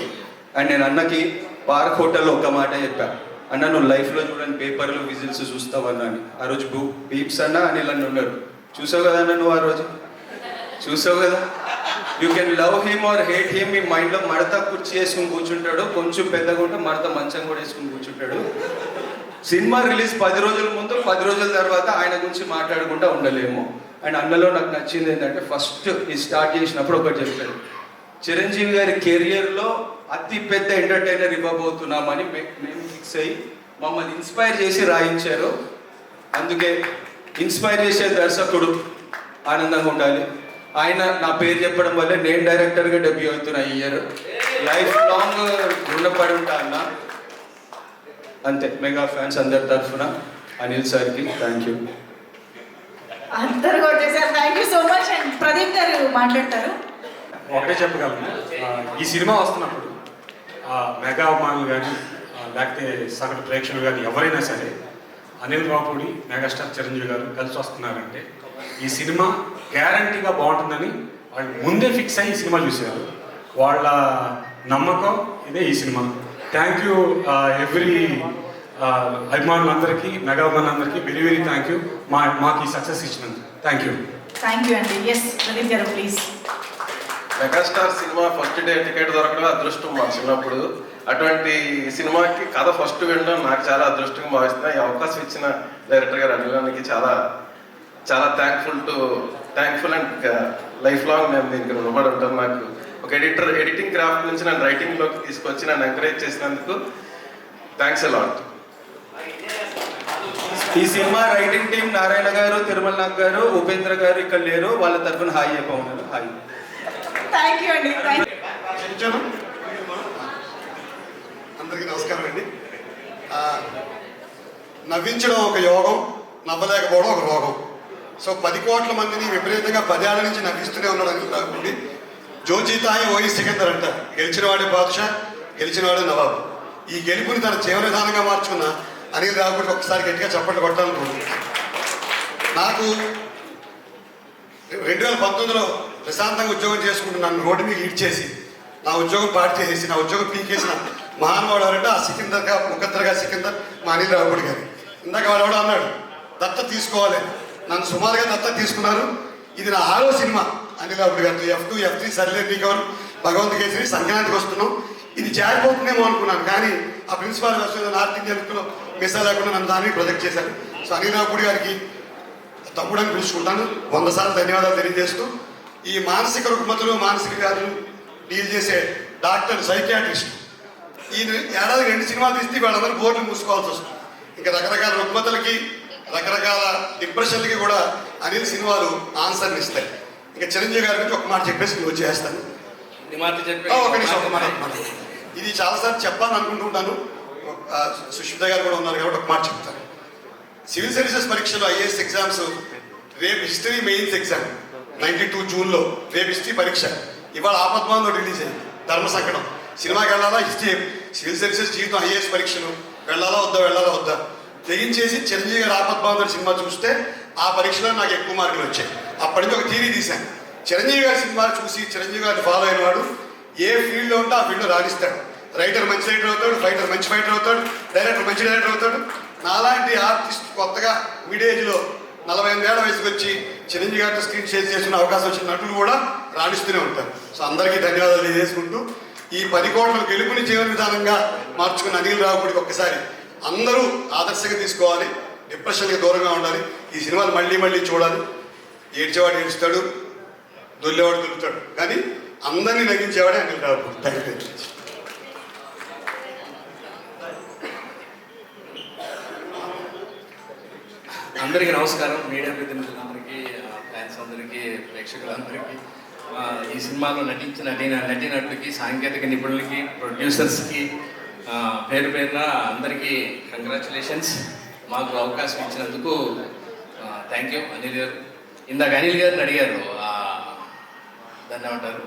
అండ్ నేను అన్నకి పార్క్ హోటల్లో ఒక మాట చెప్పాను, అన్న నువ్వు లైఫ్లో చూడని పేపర్లు విజిల్స్ చూస్తావు అన్న అని. ఆ రోజు బీప్స్ అన్న అనిల్ అన్న ఉన్నారు, చూసావు కదా అన్న, నువ్వు ఆ రోజు చూసావు కదా. You can love him or hate him. మీ మైండ్లో మడత కుర్చీ వేసుకుని కూర్చుంటాడు, కొంచెం పెద్దగా ఉంటే మడత మంచం కూడా వేసుకుని కూర్చుంటాడు. సినిమా రిలీజ్ 10 రోజుల ముందు 10 రోజుల తర్వాత ఆయన గురించి మాట్లాడకుండా ఉండలేము. అండ్ అన్నలో నాకు నచ్చింది ఏంటంటే ఫస్ట్ ఈ స్టార్ట్ చేసినప్పుడు ఒకటి చెప్పాడు, చిరంజీవి గారి కెరియర్లో అతి పెద్ద ఎంటర్టైనర్ ఇవ్వబోతున్నామని మేము ఫిక్స్ అయ్యి మమ్మల్ని ఇన్స్పైర్ చేసి రాయించారు. అందుకే ఇన్స్పైర్ చేసే దర్శకుడు ఆనందంగా ఉండాలి. ఆయన నా పేరు చెప్పడం వల్లే నేను డైరెక్టర్గా డెబ్యూ అవుతున్నా ఈ ఇయర్. లైఫ్ లాంగ్ రుణపడి ఉంటా అన్న. అంతే, మెగా ఫ్యాన్స్ అందరి తరఫున అనిల్ సార్కి థ్యాంక్ యూ. అందరు కొట్టేసారు. Thank you so much. And Pradeep గారు మాట్లాడతారు. ఒకటే చెప్పగలను, ఈ సినిమా వస్తున్నప్పుడు మెగా అభిమానులు కానీ లేకపోతే సగటు ప్రేక్షకులు కానీ ఎవరైనా సరే అనిల్ రావుపూడి, మెగాస్టార్ చిరంజీవి గారు కలిసి వస్తున్నారంటే ఈ సినిమా గ్యారంటీగా బాగుంటుందని వాళ్ళు ముందే ఫిక్స్ అయ్యి ఈ సినిమా చూశారు. వాళ్ళ నమ్మకం ఇదే ఈ సినిమా. థ్యాంక్ యూ ఎవ్రీ అభిమానులందరికీ, మెగా అభిమానులందరికీ వెరీ వెరీ థ్యాంక్ యూ మాకు ఈ సక్సెస్ ఇచ్చినందుకు. Thank you. థ్యాంక్ యూ అండి. ఎస్ ప్రదీప్ గారు ప్లీజ్. మెగాస్టార్ సినిమా ఫస్ట్ డే టికెట్ దొరకడం అదృష్టం మా చిన్నప్పుడు. అటువంటి సినిమాకి కథ ఫస్ట్ వినడం నాకు చాలా అదృష్టంగా భావిస్తున్నా. ఈ అవకాశం ఇచ్చిన డైరెక్టర్ గారు అనిలానికి చాలా చాలా థ్యాంక్ఫుల్ అండ్ లైఫ్ లాంగ్ నేను దీనికి రుణపడి ఉంటాను. నాకు ఒక ఎడిటింగ్ క్రాఫ్ట్ నుంచి నన్ను రైటింగ్లోకి తీసుకొచ్చి నన్ను ఎంకరేజ్ చేసినందుకు థ్యాంక్స్ అలాట్. ఈ సినిమా రైటింగ్ టీం నారాయణ గారు, తిరుమల నాగ్ గారు, ఉపేంద్ర గారు ఇక్కడ లేరు. వాళ్ళ తరఫున హాయ్ చెప్పమన్నారు. హాయ్. థ్యాంక్ యూ అండి. అందరికీ నమస్కారం అండి. నవ్వించడం ఒక యోగం, నవ్వలేకపోవడం ఒక రోగం. సో 10 కోట్ల మందిని విపరీతంగా 10 ఏళ్ల నుంచి నవ్విస్తూనే ఉన్నాడు కాకుండా జోజీతాయి ఓయి సికందర్ అంట. గెలిచినవాడే బాదుషా, గెలిచినవాడే నవాబు. ఈ గెలుపుని తన జీవన విధానంగా మార్చుకున్న అనిల్ రావుపూడి ఒకసారి గట్టిగా చప్పట్లు కొట్టాలనుకుంటున్నాను. నాకు 2019లో ప్రశాంతంగా ఉద్యోగం చేసుకుంటూ నన్ను రోడ్డు మీద ఈడ్ చేసి నా ఉద్యోగం పాటు చేసేసి నా ఉద్యోగం పీకేసిన మహానుభావుడు ఎవరంటే ఆ సికిందర్గా ముఖద్దరుగా సికిందర్ మా అనిల్ రావుపూడి గారు. ఇందాక వాడు ఎవడో అన్నాడు దత్త తీసుకోవాలి, నన్ను సుమారుగా దత్త తీసుకున్నారు. ఇది నా 6వ సినిమా అనిల్ రావుపూడి గారితో. F2 F3 సర్లే నీకెవరు భగవంత్ కేసరి సంక్రాంతికి వస్తున్నాం. ఇది జారిపోతుందేమో అనుకున్నాను, కానీ ఆ ప్రిన్సిపాల్ నార్త్ ఇండియా లుక్లో మిస్ లేకుండా నన్ను దాన్ని ప్రొజెక్ట్ చేశారు. సో అనిల్ రావుపూడి గారికి తమ్ముడని పిలుచుకుంటాను. 100 సార్లు ధన్యవాదాలు తెలియజేస్తూ, ఈ మానసిక రుగ్మతలు, మానసిక వ్యాధులు డీల్ చేసే డాక్టర్, సైకియాట్రిస్ట్, ఈ ఏడాది 2 సినిమాలు తీస్తే వాళ్ళందరూ బోర్డులు మూసుకోవాల్సి వస్తుంది. ఇంకా రకరకాల రుగ్మతలకి, రకరకాల డిప్రెషన్లకి కూడా అనిల్ సినిమాలు ఆన్సర్ని ఇస్తాయి. ఇంకా చిరంజీవి గారి గురించి ఒక మాట చెప్పేసి నేను వచ్చేస్తాను. ఒక నిమిషం, ఒక మాట. ఇది చాలాసార్లు చెప్పాలని అనుకుంటుంటాను. సుష్మిత గారు కూడా ఉన్నారు కాబట్టి ఒక మాట చెప్తాను. సివిల్ సర్వీసెస్ పరీక్షలు, ఐఏఎస్ ఎగ్జామ్స్ రేపు హిస్టరీ మెయిన్స్ ఎగ్జామ్ 92 జూన్లో రేపు హిస్టరీ పరీక్ష. ఇవాళ ఆపద్బాంధో రిలీజ్ అయింది, ధర్మ సంకటం. సినిమాకి వెళ్ళాలా, హిస్టరీ, సివిల్ సర్వీసెస్ జీవితం, ఐఏఎస్ పరీక్షలు వెళ్ళాలా వద్దా తెగించేసి చిరంజీవి గారు ఆపద్బాంధో సినిమా చూస్తే ఆ పరీక్షలో నాకు ఎక్కువ మార్కులు వచ్చాయి. అప్పటి నుంచి ఒక థీరీ తీశాను. చిరంజీవి గారి సినిమాలు చూసి చిరంజీవి గారిని ఫాలో అయిన వాడు ఏ ఫీల్డ్లో ఉంటే ఆ ఫీల్డ్లో రాణిస్తాడు. రైటర్ మంచి రైటర్ అవుతాడు, ఫైటర్ మంచి ఫైటర్ అవుతాడు, డైరెక్టర్ మంచి డైరెక్టర్ అవుతాడు. నాలాంటి ఆర్టిస్ట్ కొత్తగా మిడ్ ఏజ్లో 48 ఏళ్ల వయసుకు వచ్చి చిరంజీవి గారితో స్క్రీన్ షేర్ చేసిన అవకాశం వచ్చిన నటులు కూడా రాణిస్తూనే ఉంటారు. సో అందరికీ ధన్యవాదాలు తెలియజేసుకుంటూ, ఈ 10 కోట్ల గెలుపుని జీవన విధానంగా మార్చుకున్న అనిల్ రావుపూడికి ఒక్కసారి అందరూ ఆదర్శంగా తీసుకోవాలి, డిప్రెషన్కి దూరంగా ఉండాలి. ఈ సినిమాలు మళ్ళీ మళ్ళీ చూడాలి. ఏడ్చేవాడు ఏడుస్తాడు, దొల్లేవాడు దొరుకుతాడు, కానీ అందరినీ నగించేవాడే అనిల్ రావుపూడి. Thank you. అందరికీ నమస్కారం. మీడియా ప్రతినిధులందరికీ, ఫ్యాన్స్ అందరికీ, ప్రేక్షకులందరికీ, ఈ సినిమాలో నటించిన నటీనటులకి, సాంకేతిక నిపుణులకి, ప్రొడ్యూసర్స్కి పేరు పేరున అందరికీ కంగ్రాచులేషన్స్. మాకు అవకాశం ఇచ్చినందుకు థ్యాంక్ యూ అనిల్ గారు. ఇందాక అనిల్ గారిని అడిగారు, దాన్ని ఏమంటారు,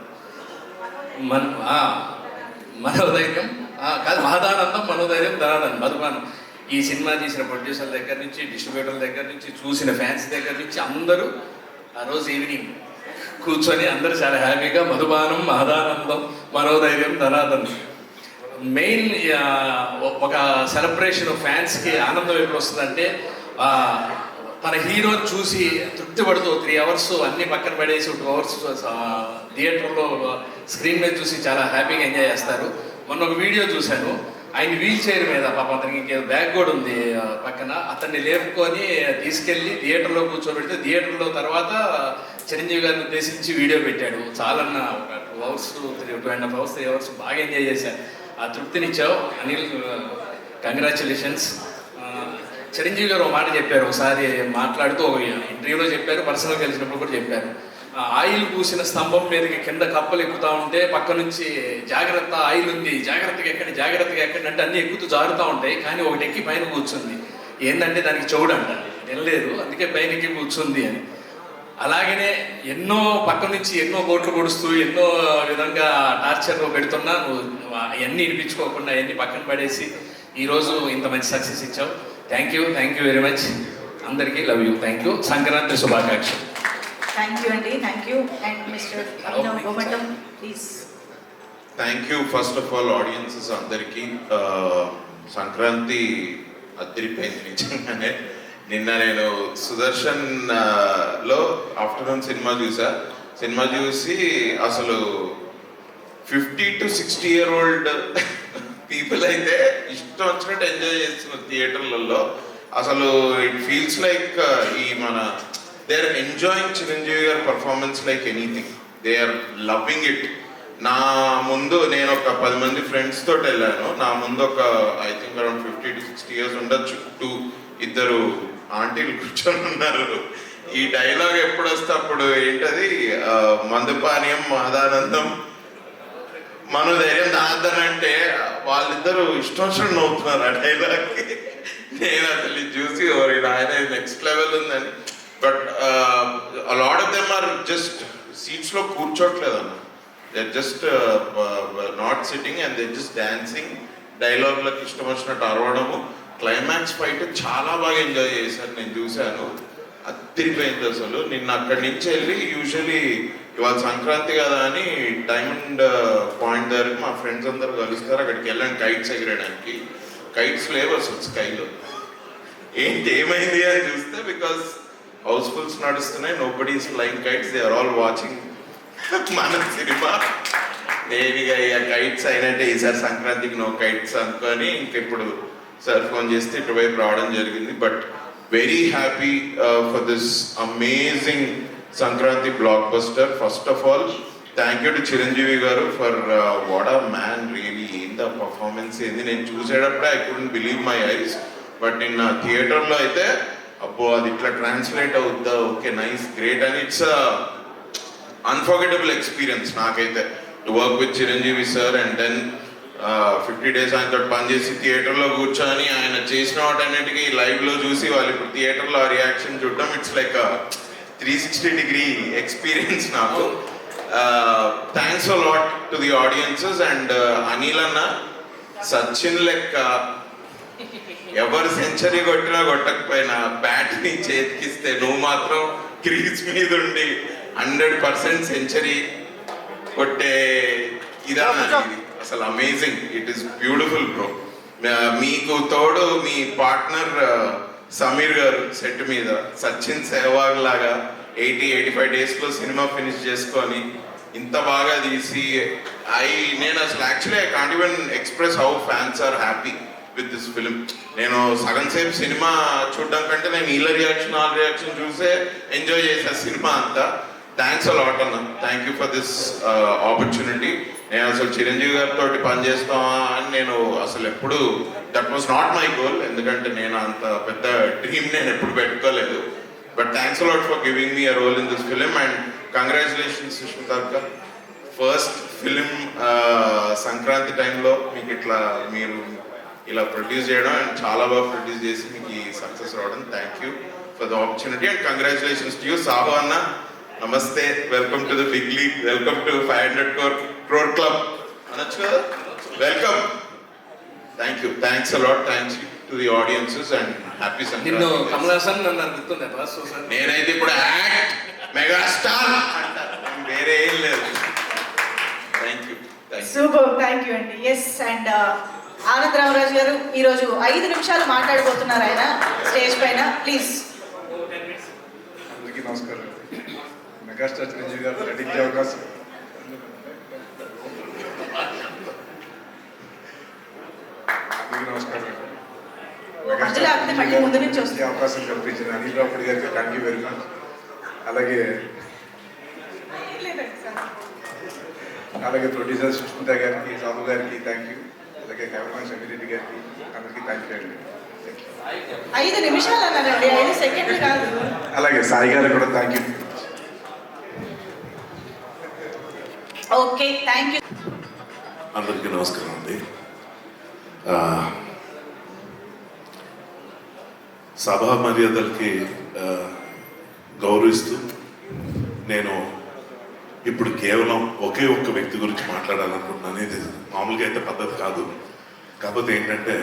మనోధైర్యం కాదు, మహదానందం, మనోధైర్యం, ధనానందం, మధుపానం. ఈ సినిమా తీసిన ప్రొడ్యూసర్ దగ్గర నుంచి, డిస్ట్రిబ్యూటర్ దగ్గర నుంచి, చూసిన ఫ్యాన్స్ దగ్గర నుంచి అందరూ ఆ రోజు ఈవినింగ్ కూర్చొని అందరూ చాలా హ్యాపీగా మధుపానం, మహదానందం, మనోధైర్యం, ధనానందం. మెయిన్ ఒక సెలబ్రేషన్ ఫ్యాన్స్కి ఆనందం ఎప్పుడు వస్తుందంటే, తన హీరోని చూసి తృప్తి పడుతూ 3 అవర్స్ అన్ని పక్కన పడేసి 2 అవర్స్ థియేటర్లో స్క్రీన్ మీద చూసి చాలా హ్యాపీగా ఎంజాయ్ చేస్తారు. మొన్న ఒక వీడియో చూశాను, ఆయన వీల్ చైర్ మీద పాపం అతనికి ఇంకేదో బ్యాగ్ కూడా ఉంది పక్కన, అతన్ని లేపుకొని తీసుకెళ్ళి థియేటర్లో కూర్చోబెడితే థియేటర్లో తర్వాత చిరంజీవి గారిని ఉద్దేశించి వీడియో పెట్టాడు. చాలన్న ఒక 2 అవర్స్ 2.5 అవర్స్ 3 అవర్స్ బాగా ఎంజాయ్ చేశారు. ఆ తృప్తినిచ్చావు అనిల్, కంగ్రాచులేషన్స్. చిరంజీవి గారు ఒక మాట చెప్పారు, ఒకసారి మాట్లాడుతూ ఒక ఇంటర్వ్యూలో చెప్పారు, పర్సనల్గా కలిసినప్పుడు కూడా చెప్పారు. ఆయిల్ పూసిన స్తంభం మీదకి కింద కప్పలు ఎక్కుతూ ఉంటే పక్క నుంచి జాగ్రత్త ఆయిల్ ఉంది, జాగ్రత్తగా ఎక్కండి అంటే అన్నీ ఎక్కుతూ జారుతూ ఉంటాయి, కానీ ఒకటి ఎక్కి పైన కూర్చుంది. ఏంటంటే దానికి చెవుడు అంట, వెళ్ళలేదు, అందుకే పైన ఎక్కి కూర్చుంది అని. అలాగనే ఎన్నో పక్క నుంచి ఎన్నో బోట్లు పొడుస్తూ ఎన్నో విధంగా టార్చర్ పెడుతున్నా నువ్వు అవన్నీ వినిపించుకోకుండా అవన్నీ పక్కన పడేసి ఈరోజు ఇంత మంచి సక్సెస్ ఇచ్చావు. Thank you very much. అందరికీ love you. Thank you. Sankranti శుభాకాంక్షలు. థ్యాంక్ యూ అండి. Thank you. And mister Abhinav Gomatam please. Thank you first of all audiences అందరికీ. సంక్రాంతి అదిరిపోయింది నిజంగానే. నిన్న నేను సుదర్శన్ లో ఆఫ్టర్నూన్ సినిమా చూసి అసలు 50 to 60 year old పీపుల్ అయితే ఇష్టం వచ్చినట్టు ఎంజాయ్ చేస్తున్నారు థియేటర్లలో. అసలు ఇట్ ఫీల్స్ లైక్ ఈ మన దే ఆర్ ఎంజాయింగ్ చిరంజీవి గారి performance like anything. They are loving it. నా ముందు నేను ఒక 10 మంది ఫ్రెండ్స్ తోటి వెళ్ళాను. నా ముందు ఒక I think around 50 to 60 years ఉండొచ్చు, 2 ఆంటీలు కూర్చొని ఉన్నారు. ఈ డైలాగ్ ఎప్పుడు వస్తే అప్పుడు ఏంటది, మందుపానీయం మహదానందం మనోధైర్యం దాంతనంటే వాళ్ళిద్దరూ ఇష్టం వచ్చినట్టు నవ్వుతున్నారు ఆ డైలాగ్కి. నేను అసలు చూసి ఆయన నెక్స్ట్ లెవెల్ ఉందని. But lot of them are just సీట్స్లో కూర్చోట్లేదు అన్న, they just not sitting and they just dancing, డైలాగ్లకు ఇష్టం వచ్చినట్టు అరవడము. క్లైమాక్స్ ఫైట్ చాలా బాగా ఎంజాయ్ చేశాను, నేను చూశాను, అదిరిపోయింది అసలు. నిన్న అక్కడి నుంచి వెళ్ళి యూజువలీ ఇవాళ సంక్రాంతి కదా అని డైమండ్ పాయింట్ దగ్గరికి మా ఫ్రెండ్స్ అందరూ కలుస్తారు, అక్కడికి వెళ్ళండి కైట్స్ ఎగరడానికి. కైట్స్ లేవు అసలు స్కైలో. ఏమైంది అని చూస్తే బికాస్ హౌస్ఫుల్స్ నడుస్తున్నాయి, nobody is flying kites, they are all watching మన సినిమా. నేను ఇక కైట్స్ అయినట్టే ఈసారి సంక్రాంతికి నో కైట్స్ అనుకొని ఇంక ఇప్పుడు సార్ ఫోన్ చేస్తే ఇటువైపు రావడం జరిగింది. But very happy for this amazing Sankranti blockbuster. First of all thank you to Chiranjeevi గారు for what a man really. ఏంది ఆ పర్ఫార్మెన్స్ ఏంది, నేను చూసేటప్పుడే I couldn't believe my eyes. But నిన్న థియేటర్లో అయితే అబ్బో అది ఇట్లా ట్రాన్స్లేట్ అవుద్దా, ఓకే నైస్ గ్రేట్ అని. ఇట్స్ అన్ఫర్గెటబుల్ ఎక్స్పీరియన్స్ నాకైతే to work with Chiranjeevi sir. And then 50 days ఆయనతో పనిచేసి థియేటర్లో కూర్చొని ఆయన చేసిన వాటన్నిటికీ లైవ్లో చూసి వాళ్ళు ఇప్పుడు థియేటర్లో ఆ రియాక్షన్ చూడడం, ఇట్స్ లైక్ 360-degree ఎక్స్పీరియన్స్ నాకు. Thanks a lot to the audiences. And Anil అన్న సచిన్ లెక్క ఎవరు సెంచరీ కొట్టినా కొట్టకపోయినా బ్యాట్ని చేతికిస్తే నువ్వు మాత్రం క్రీజ్ మీద ఉండి 100% సెంచరీ కొట్టే ఇదన్నా అసలు amazing. It is beautiful bro. మీకు తోడు మీ పార్ట్నర్ సమీర్ గారు సెట్ మీద సచిన్ సెహ్వాగ్ లాగా 80-85 daysలో సినిమా ఫినిష్ చేసుకొని ఇంత బాగా తీసి నేను అసలు actually I can't even express how fans are happy with this film. నేను సగం సేపు సినిమా చూడడం కంటే నేను వీళ్ళ రియాక్షన్ వాళ్ళ రియాక్షన్ చూసే ఎంజాయ్ చేసా సినిమా అంతా. థ్యాంక్స్ అ లాట్ అన్న. Thank you for this opportunity. నేను అసలు చిరంజీవి గారితో పనిచేస్తామా అని నేను అసలు ఎప్పుడు, that was not my goal, ఎందుకంటే నేను అంత పెద్ద డ్రీమ్ నేను ఎప్పుడు పెట్టుకోలేదు. But thanks a lot for giving me a role in this film. And congratulations Sushmita అక్క, ఫస్ట్ ఫిలిం సంక్రాంతి టైంలో మీకు ఇట్లా మీరు ఇలా ప్రొడ్యూస్ చేయడం అండ్ చాలా బాగా ప్రొడ్యూస్ చేసి మీకు ఈ సక్సెస్ రావడం. Thank you for the opportunity and congratulations to you. Sahu అన్న నమస్తే, welcome to the big league, welcome to 500 crore club అనొచ్చు కదా, welcome. Thank you, thanks a lot. Thanks to the audiences and happy Sankranti. నిన్ను కమల్ హాసన్ నన్ను గుర్తుండే boss. నేనైతే ఇప్పుడు act megastar వేరే ఏం లేదు. Thank you. Super, thank you అండి. ఎస్, అండ్ ఆనంద్ రామరాజు గారు ఈరోజు 5 నిమిషాలు మాట్లాడబోతున్నారు ఆయన స్టేజ్ పైన, ప్లీజ్. అందరికీ నమస్కారం. మెగాస్టార్ చిరంజీవి గారు నటించే అవకాశం మధ్యలో ఆపితే మళ్ళీ ముందు నుంచి ఈ వస్తుంది. అవకాశం కల్పించిన అనిల్ రావుపూడి గారికి థ్యాంక్ యూ వెరీ మచ్. అలాగే ప్రొడ్యూసర్ సుష్మిత గారికి, సాబు గారికి థ్యాంక్ యూ. అలాగే కెమెరామెన్ షమీరెడ్డి గారికి అందరికీ థ్యాంక్ యూ అండి. 5 నిమిషాలు అన్నారండి, 5 సెకండ్లు కాదు. అలాగే సాయి గారికి కూడా thank you. Okay, thank you. అందరికీ నమస్కారం అండి. సభా మర్యాదలకి గౌరవిస్తూ నేను ఇప్పుడు కేవలం ఒకే ఒక్క వ్యక్తి గురించి మాట్లాడాలనుకుంటున్నాను. ఇది మామూలుగా అయితే పద్ధతి కాదు. కాకపోతే ఏంటంటే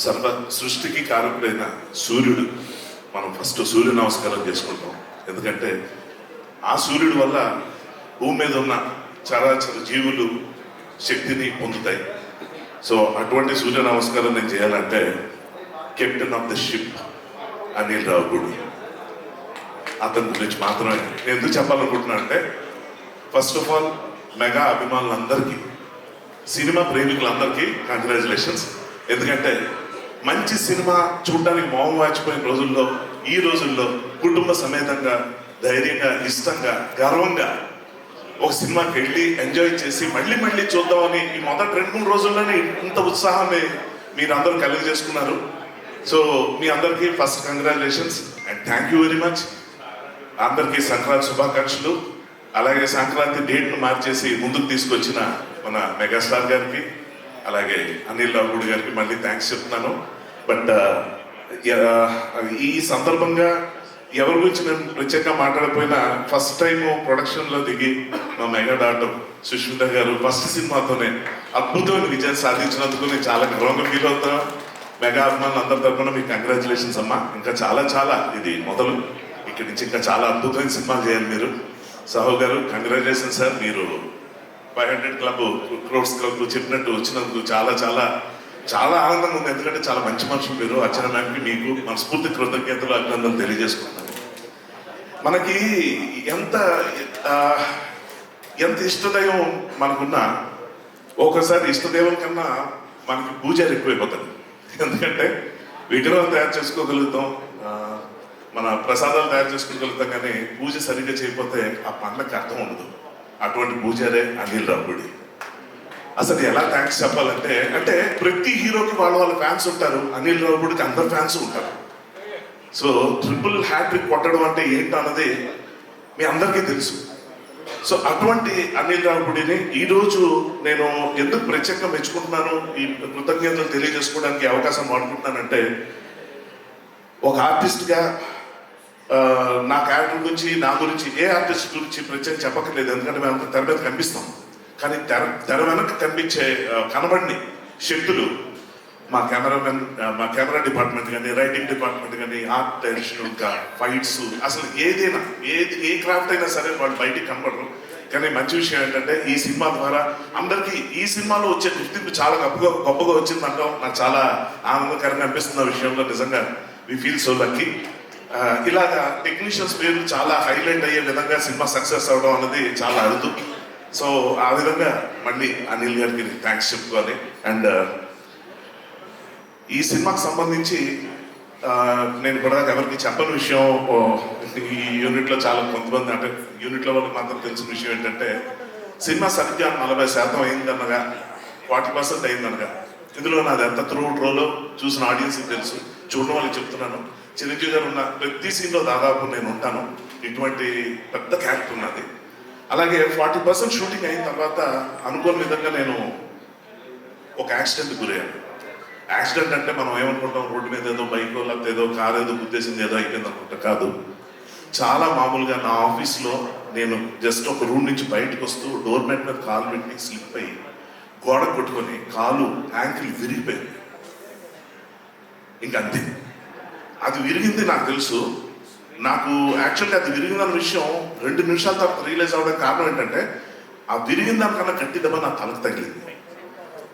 సర్వ సృష్టికి కారకుడైన సూర్యుడు, మనం ఫస్ట్ సూర్య నమస్కారం చేసుకుంటాం. ఎందుకంటే ఆ సూర్యుడి వల్ల భూమి మీద ఉన్న చరాచర జీవులు శక్తిని పొందుతాయి. సో అటువంటి సూర్య నమస్కారం నేను చేయాలంటే captain of the ship Anil Ravipudi, అతని గురించి మాత్రమే నేను ఎందుకు చెప్పాలనుకుంటున్నాను అంటే, ఫస్ట్ ఆఫ్ ఆల్ మెగా అభిమానులందరికీ, సినిమా ప్రేమికులందరికీ కంగ్రాచులేషన్స్. ఎందుకంటే మంచి సినిమా చూడడానికి మౌనం వాచిపోయిన రోజుల్లో, ఈ రోజుల్లో కుటుంబ సమేతంగా ధైర్యంగా ఇష్టంగా గర్వంగా ఒక సినిమాకి వెళ్ళి ఎంజాయ్ చేసి మళ్ళీ మళ్ళీ చూద్దామని ఈ మొదటి 2-3 రోజుల్లోనే ఇంత ఉత్సాహాన్ని మీరందరూ కలిగజేసుకున్నారు. సో మీ అందరికీ first congratulations and thank you very much. అందరికీ సంక్రాంతి శుభాకాంక్షలు. అలాగే సంక్రాంతి డేట్ను మార్చేసి ముందుకు తీసుకొచ్చిన మన మెగాస్టార్ గారికి, అలాగే అనిల్ రావుపూడి గారికి మళ్ళీ థ్యాంక్స్ చెప్తున్నాను. బట్ ఈ సందర్భంగా ఎవరి గురించి నేను ప్రత్యేకంగా మాట్లాడకపోయినా, ఫస్ట్ టైం ప్రొడక్షన్లో దిగి మా మెగా డాక్టర్ సుష్మిత గారు ఫస్ట్ సినిమాతోనే అద్భుతమైన విజయం సాధించినందుకు నేను చాలా గర్వంగా ఫీల్ అవుతాను. మెగా అభిమానులు అందరి తరఫున మీకు కంగ్రాచులేషన్స్ అమ్మా. ఇంకా చాలా చాలా ఇది మొదలు, ఇక్కడి నుంచి ఇంకా చాలా అద్భుతమైన సినిమాలు చేయాలి మీరు. సాహు గారు కంగ్రాచులేషన్ సార్. మీరు 500 క్రోర్స్ క్లబ్ చెప్పినట్టు వచ్చినందుకు చాలా చాలా చాలా ఆనందంగా ఉంది. ఎందుకంటే చాలా మంచి మనుషులు మీరు. అర్చన మ్యామ్కి మీకు మనస్ఫూర్తి కృతజ్ఞతలు అభినందనలు తెలియజేసుకుంటున్నాను. మనకి ఎంత ఇష్టదైవం మనకున్నా ఒక్కోసారి ఇష్టదైవం కన్నా మనకి పూజారి ఎక్కువైపోతుంది. ఎందుకంటే విగ్రహం తయారు చేసుకోగలుగుతాం, మన ప్రసాదాలు తయారు చేసుకోగలుగుతాం, కానీ పూజ సరిగ్గా చేయకపోతే ఆ పండ్లకి అర్థం ఉండదు. అటువంటి పూజారే అనిల్ రావుపూడి. అసలు ఎలా థ్యాంక్స్ చెప్పాలంటే, అంటే ప్రతి హీరోకి వాళ్ళ ఫ్యాన్స్ ఉంటారు, అనిల్ రావుపూడికి అందరు ఫ్యాన్స్ ఉంటారు. సో ట్రిపుల్ హ్యాట్రిక్ కొట్టడం అంటే ఏంటన్నది మీ అందరికీ తెలుసు. సో అటువంటి అనిల్ రావుపూడిని ఈరోజు నేను ఎందుకు ప్రత్యేకంగా మెచ్చుకుంటున్నాను, ఈ కృతజ్ఞతలు తెలియజేసుకోవడానికి అవకాశం వాడుకుంటున్నానంటే, ఒక ఆర్టిస్ట్గా నా క్యారెక్టర్ గురించి, నా గురించి ఏ ఆర్టిస్ట్ గురించి ప్రత్యేకంగా చెప్పక్కర్లేదు. ఎందుకంటే మేము తెర మీద కనిపిస్తాం, కానీ తెర వెనక కనబడిని శక్తులు మా కెమెరామెన్, మా కెమెరా డిపార్ట్మెంట్ కానీ, రైటింగ్ డిపార్ట్మెంట్ కానీ, ఆర్ట్ డైరెక్షన్, ఇంకా ఫైట్స్, అసలు ఏదైనా ఏ క్రాఫ్ట్ అయినా సరే వాళ్ళు బయటికి కనబడరు. కానీ మంచి విషయం ఏంటంటే ఈ సినిమా ద్వారా అందరికీ ఈ సినిమాలో వచ్చే గుర్తింపు చాలా గొప్పగా వచ్చిందంటాం. నాకు చాలా ఆనందకరంగా అనిపిస్తున్న విషయంలో నిజంగా వి ఫీల్ సో లక్కీ. ఇలాగా టెక్నీషియన్స్ పేరు చాలా హైలైట్ అయ్యే విధంగా సినిమా సక్సెస్ అవడం అనేది చాలా అరుదు. సో ఆ విధంగా మళ్ళీ అనిల్ గారికి థ్యాంక్స్ చెప్పుకోవాలి. అండ్ ఈ సినిమాకి సంబంధించి నేను కూడా ఎవరికి చెప్పని విషయం, ఈ యూనిట్లో చాలా కొంతమంది, అంటే యూనిట్లో వాళ్ళకి మాత్రం తెలిసిన విషయం ఏంటంటే, సినిమా సరిగ్గా 40% అయిందనగా, 40% అయిందనగా, ఇందులో నాది ఎంత త్రూఅవుట్ రోలో చూసిన ఆడియన్స్కి తెలుసు, చూడడం వాళ్ళకి చెప్తున్నాను. చిరంజీవి గారు ఉన్న ప్రతి సీన్లో దాదాపు నేను ఉంటాను. ఇటువంటి పెద్ద క్యారెక్టర్ ఉన్నది. అలాగే 40% షూటింగ్ అయిన తర్వాత అనుకోని విధంగా నేను ఒక యాక్సిడెంట్ గురయ్యాను. యాక్సిడెంట్ అంటే మనం ఏమనుకుంటాం, రోడ్డు మీద ఏదో బైకో లేకపోతే ఏదో కారు ఏదో గుద్దేసింది ఏదో అయిపోయింది అనుకుంటా. కాదు, చాలా మామూలుగా నా ఆఫీస్లో నేను జస్ట్ ఒక రూమ్ నుంచి బయటకు వస్తూ డోర్ మ్యాట్ మీద కాలు పెట్టి స్లిప్ అయ్యి గోడ కొట్టుకొని కాలు యాంకిల్ విరిగిపోయింది. ఇంకంతే. అది విరిగింది నాకు తెలుసు. నాకు యాక్చువల్గా అది విరిగిందన్న విషయం 2 నిమిషాల తర్వాత రియలైజ్ అవ్వడానికి కారణం ఏంటంటే, ఆ విరిగిన దానికన్నా గట్టి దెబ్బ నా తలకు తగిలింది.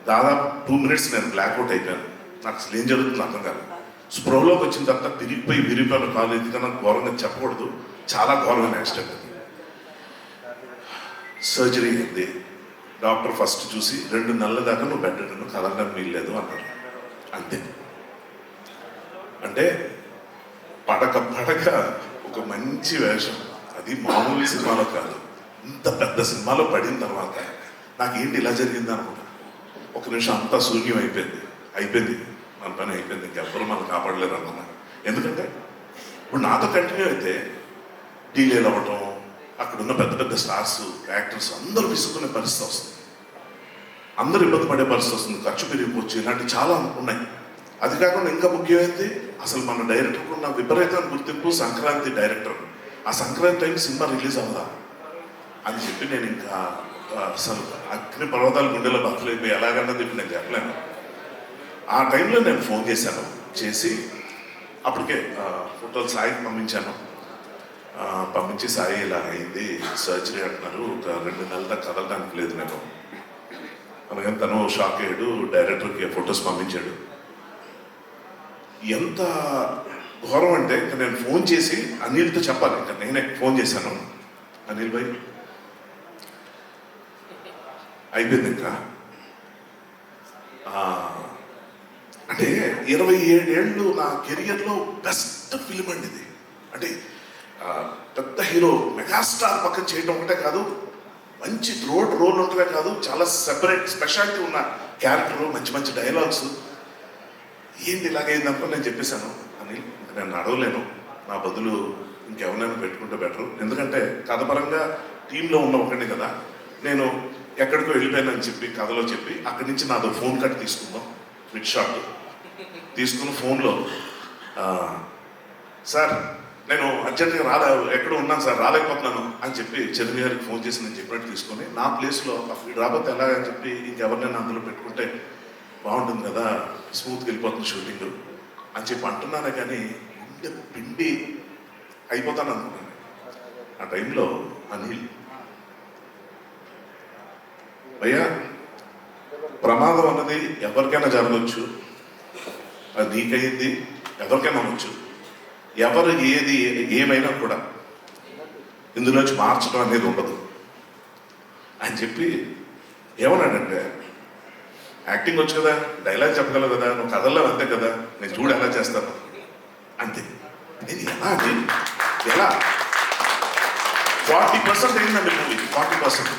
దాదాపు 2 minutes నేను బ్లాక్అవుట్ అయిపోయాను. నాకు అసలు ఏం జరుగుతుంది అర్థం కాదు. స్పృహలోకి వచ్చిన తర్వాత విరిగిపోయిన కాలు, ఎందుకన్నా ఘోరంగా చెప్పకూడదు, చాలా ఘోరమైన యాక్సిడెంట్ అది. సర్జరీ అయింది. డాక్టర్ ఫస్ట్ చూసి 2 నెలల దాకా నువ్వు బెడ్ కదలడానికి వీల్లేదు అన్నారు. అంతే. అంటే పడక ఒక మంచి వేషం, అది మామూలు సినిమాలో కాదు, ఇంత పెద్ద సినిమాలో పడిన తర్వాత నాకేంటి ఇలా జరిగింది అనుకున్నా. ఒక నిమిషం అంతా శూన్యం అయిపోయింది, మన పని అయిపోయింది, ఇంకెవ్వరూ మనం కాపాడలేరు అనుకున్నా. ఎందుకంటే ఇప్పుడు నాతో కంటిన్యూ అయితే డీలేలు అవ్వటం, అక్కడున్న పెద్ద పెద్ద స్టార్స్, యాక్టర్స్ అందరూ విసుక్కునే పరిస్థితి వస్తుంది, అందరూ ఇబ్బంది పడే పరిస్థితి వస్తుంది, ఖర్చు పెరిగిపోవచ్చు, ఇలాంటివి చాలా ఉన్నాయి. అది కాకుండా ఇంకా ముఖ్యమైనది, అసలు మన డైరెక్టర్కి ఉన్న విపరీతమైన గుర్తింపు సంక్రాంతి డైరెక్టర్. ఆ సంక్రాంతి టైం సినిమా రిలీజ్ అవ్వదా అని చెప్పి నేను ఇంకా అసలు అగ్ని పర్వతాలు గుండెలో బతులైపోయి ఎలాగన్నది ఇప్పుడు నేను చెప్పలేను. ఆ టైంలో నేను ఫోన్ చేసి అప్పటికే ఫోటోలు సాయికి పంపించి సాయి ఇలా అయింది, సర్జరీ అంటున్నారు, ఒక 2 నెలల దాకా కదలడానికి లేదు నేను. అందుకని తను షాక్ అయ్యాడు, డైరెక్టర్కి ఫొటోస్ పంపించాడు. ఎంత ఘోరం అంటే ఇంకా నేను ఫోన్ చేసి అనిల్తో చెప్పాలి, ఇంకా నేనే ఫోన్ చేశాను, అనిల్ భాయ్ అయిపోయింది ఇంకా. అంటే 27 ఏళ్ళు నా కెరియర్లో బెస్ట్ ఫిలిం అండి ఇది. అంటే పెద్ద హీరో మెగాస్టార్ పక్కన చేయడం ఒకటే కాదు, మంచి రోల్ ఉంటుందే కాదు, చాలా సెపరేట్ స్పెషాలిటీ ఉన్న క్యారెక్టర్, మంచి మంచి డైలాగ్స్. ఏంటి ఇలాగైందనుకో నేను చెప్పేశాను, అనిల్ నేను అడవలేను, నా బదులు ఇంకెవరైనా పెట్టుకుంటే బెటరు. ఎందుకంటే కథపరంగా టీంలో ఉన్న ఒకటి కదా, నేను ఎక్కడికో వెళ్ళిపోయానని చెప్పి కథలో చెప్పి అక్కడి నుంచి నాతో ఫోన్ కట్ తీసుకుందాం, బిగ్ షాట్ తీసుకుని ఫోన్లో సార్ నేను అర్జెంట్గా ఎక్కడో ఉన్నాను సార్, రాలేకపోతున్నాను అని చెప్పి చిరంజీవి గారికి ఫోన్ చేసి నేను చెప్పినట్టు తీసుకొని నా ప్లేస్లో రాబోతే ఎలాగని చెప్పి ఇంకెవరినైనా అందులో పెట్టుకుంటే బాగుంటుంది కదా, స్మూత్గా వెళ్ళిపోతుంది షూటింగ్ అని చెప్పి అంటున్నానే కానీ పిండి అయిపోతాను అనుకున్నాను. ఆ టైంలో అనిల్ అయ్యా ప్రమాదం అన్నది ఎవరికైనా జరగవచ్చు, అది నీకయింది, ఎవరికైనా అవ్వచ్చు, ఎవరు ఏమైనా కూడా ఇందులోంచి మార్చడం అనేది ఉండదు అని చెప్పి ఏమన్నాడంటే, యాక్టింగ్ వచ్చు కదా, డైలాగ్ చెప్పగలవు కదా, నువ్వు కథల్లో అంతే కదా, నేను చూడు ఎలా చేస్తాను అంతే. నేను ఎలా 40% అయిందండి మూవీ, 40%,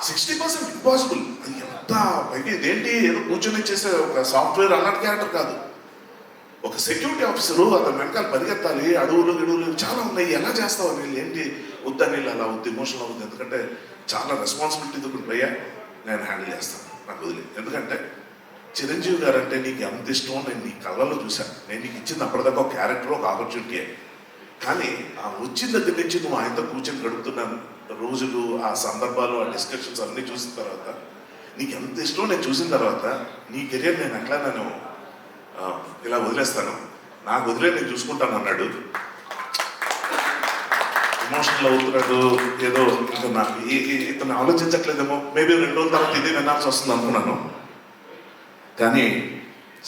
60% ఇంపాసిబుల్. ఎంత పైకి ఇదేంటి ఏదో కూర్చొని చేసే ఒక సాఫ్ట్వేర్ అన్నట్టు క్యారెక్టర్ కాదు, ఒక సెక్యూరిటీ ఆఫీసరు, అతని వెనకాల పరిగెత్తాలి, అడవులు చాలా ఉన్నాయి, ఎలా చేస్తావు అని. ఏంటి వద్దని అలా వద్దు, ఎమోషనల్ అవుతుంది, ఎందుకంటే చాలా రెస్పాన్సిబిలిటీ దొరుకుతుందయ్యా, నేను హ్యాండిల్ చేస్తాను, నాకు వదిలే. ఎందుకంటే చిరంజీవి గారు అంటే నీకు ఎంత ఇష్టం నేను నీ కళ్ళలో చూశాను, నేను నీకు ఇచ్చింది అప్పటిదాకా ఒక క్యారెక్టర్, ఒక ఆపర్చునిటీ. కానీ ఆ వచ్చిన దగ్గర నుంచి నువ్వు ఆయనతో కూర్చొని గడుపుతున్నాను రోజులు, ఆ సందర్భాలు, ఆ డిస్కషన్స్ అన్నీ చూసిన తర్వాత నీకు ఎంత ఇష్టం నేను చూసిన తర్వాత నీ కెరియర్ నేను ఎట్లా నేను ఇలా వదిలేస్తాను, నాకు వదిలే నేను చూసుకుంటాను అన్నాడు. ఎమోషనల్ అవుతున్నాడు, ఏదో ఇతను ఆలోచించట్లేదేమో, మేబీ 2 రోజుల తర్వాత ఇదే వినాల్సి వస్తుంది అనుకున్నాను. కానీ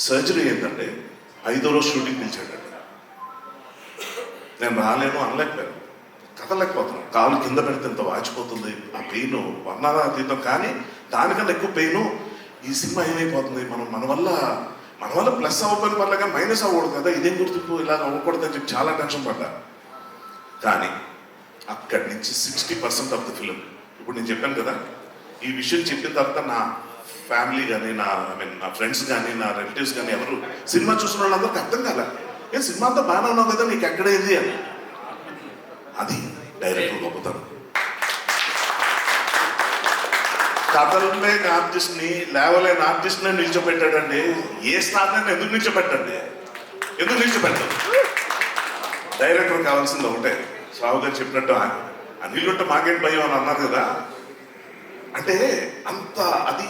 సర్జరీ ఏంటంటే 5వ రోజు షూటింగ్ పిలిచాడు. నేను రాలేను అనలేకపోయాను, కదలేకపోతున్నాను, కాలు కింద పెడితే ఎంత వాచిపోతుంది, ఆ పెయిన్ వర్ణనాతీతం. కానీ దానికన్నా ఎక్కువ పెయిన్ ఈ సినిమా ఏమైపోతుంది, మన వల్ల ప్లస్ అవ్వకపోయిన పర్లే కానీ మైనస్ అవ్వకూడదు కదా, ఇదేం గుర్తింపు ఇలా అవ్వకూడదు అని చెప్పి చాలా టెన్షన్ పడ్డా. కానీ అక్కడి నుంచి 60% ఆఫ్ ద ఫిలిం, ఇప్పుడు నేను చెప్పాను కదా, ఈ విషయం చెప్పిన తర్వాత నా ఫ్యామిలీ కానీ నా ఫ్రెండ్స్ కానీ నా రిలేటివ్స్ కానీ ఎవరు సినిమా చూసిన వాళ్ళందరికీ అర్థం కాలే, ఏ సినిమా అంతా బాగానే ఉన్నావు కదా, నీకు ఎక్కడైంది అని. అది డైరెక్టర్ గొప్పతనం. కథలేని ఆర్టిస్ట్ని, లేవలేని ఆర్టిస్ట్ని నిల్చోపెట్టాడండి. ఏ స్టార్ని ఎందుకు నిల్చోపెట్టండి, ఎందుకు నిల్చోపెట్టాడు? డైరెక్టర్ కావాల్సింది ఒకటే, సావు గారు చెప్పినట్టు అనిల్ ఉంటే మాకేంటి భయం అని అన్నారు కదా. అంటే అంత అది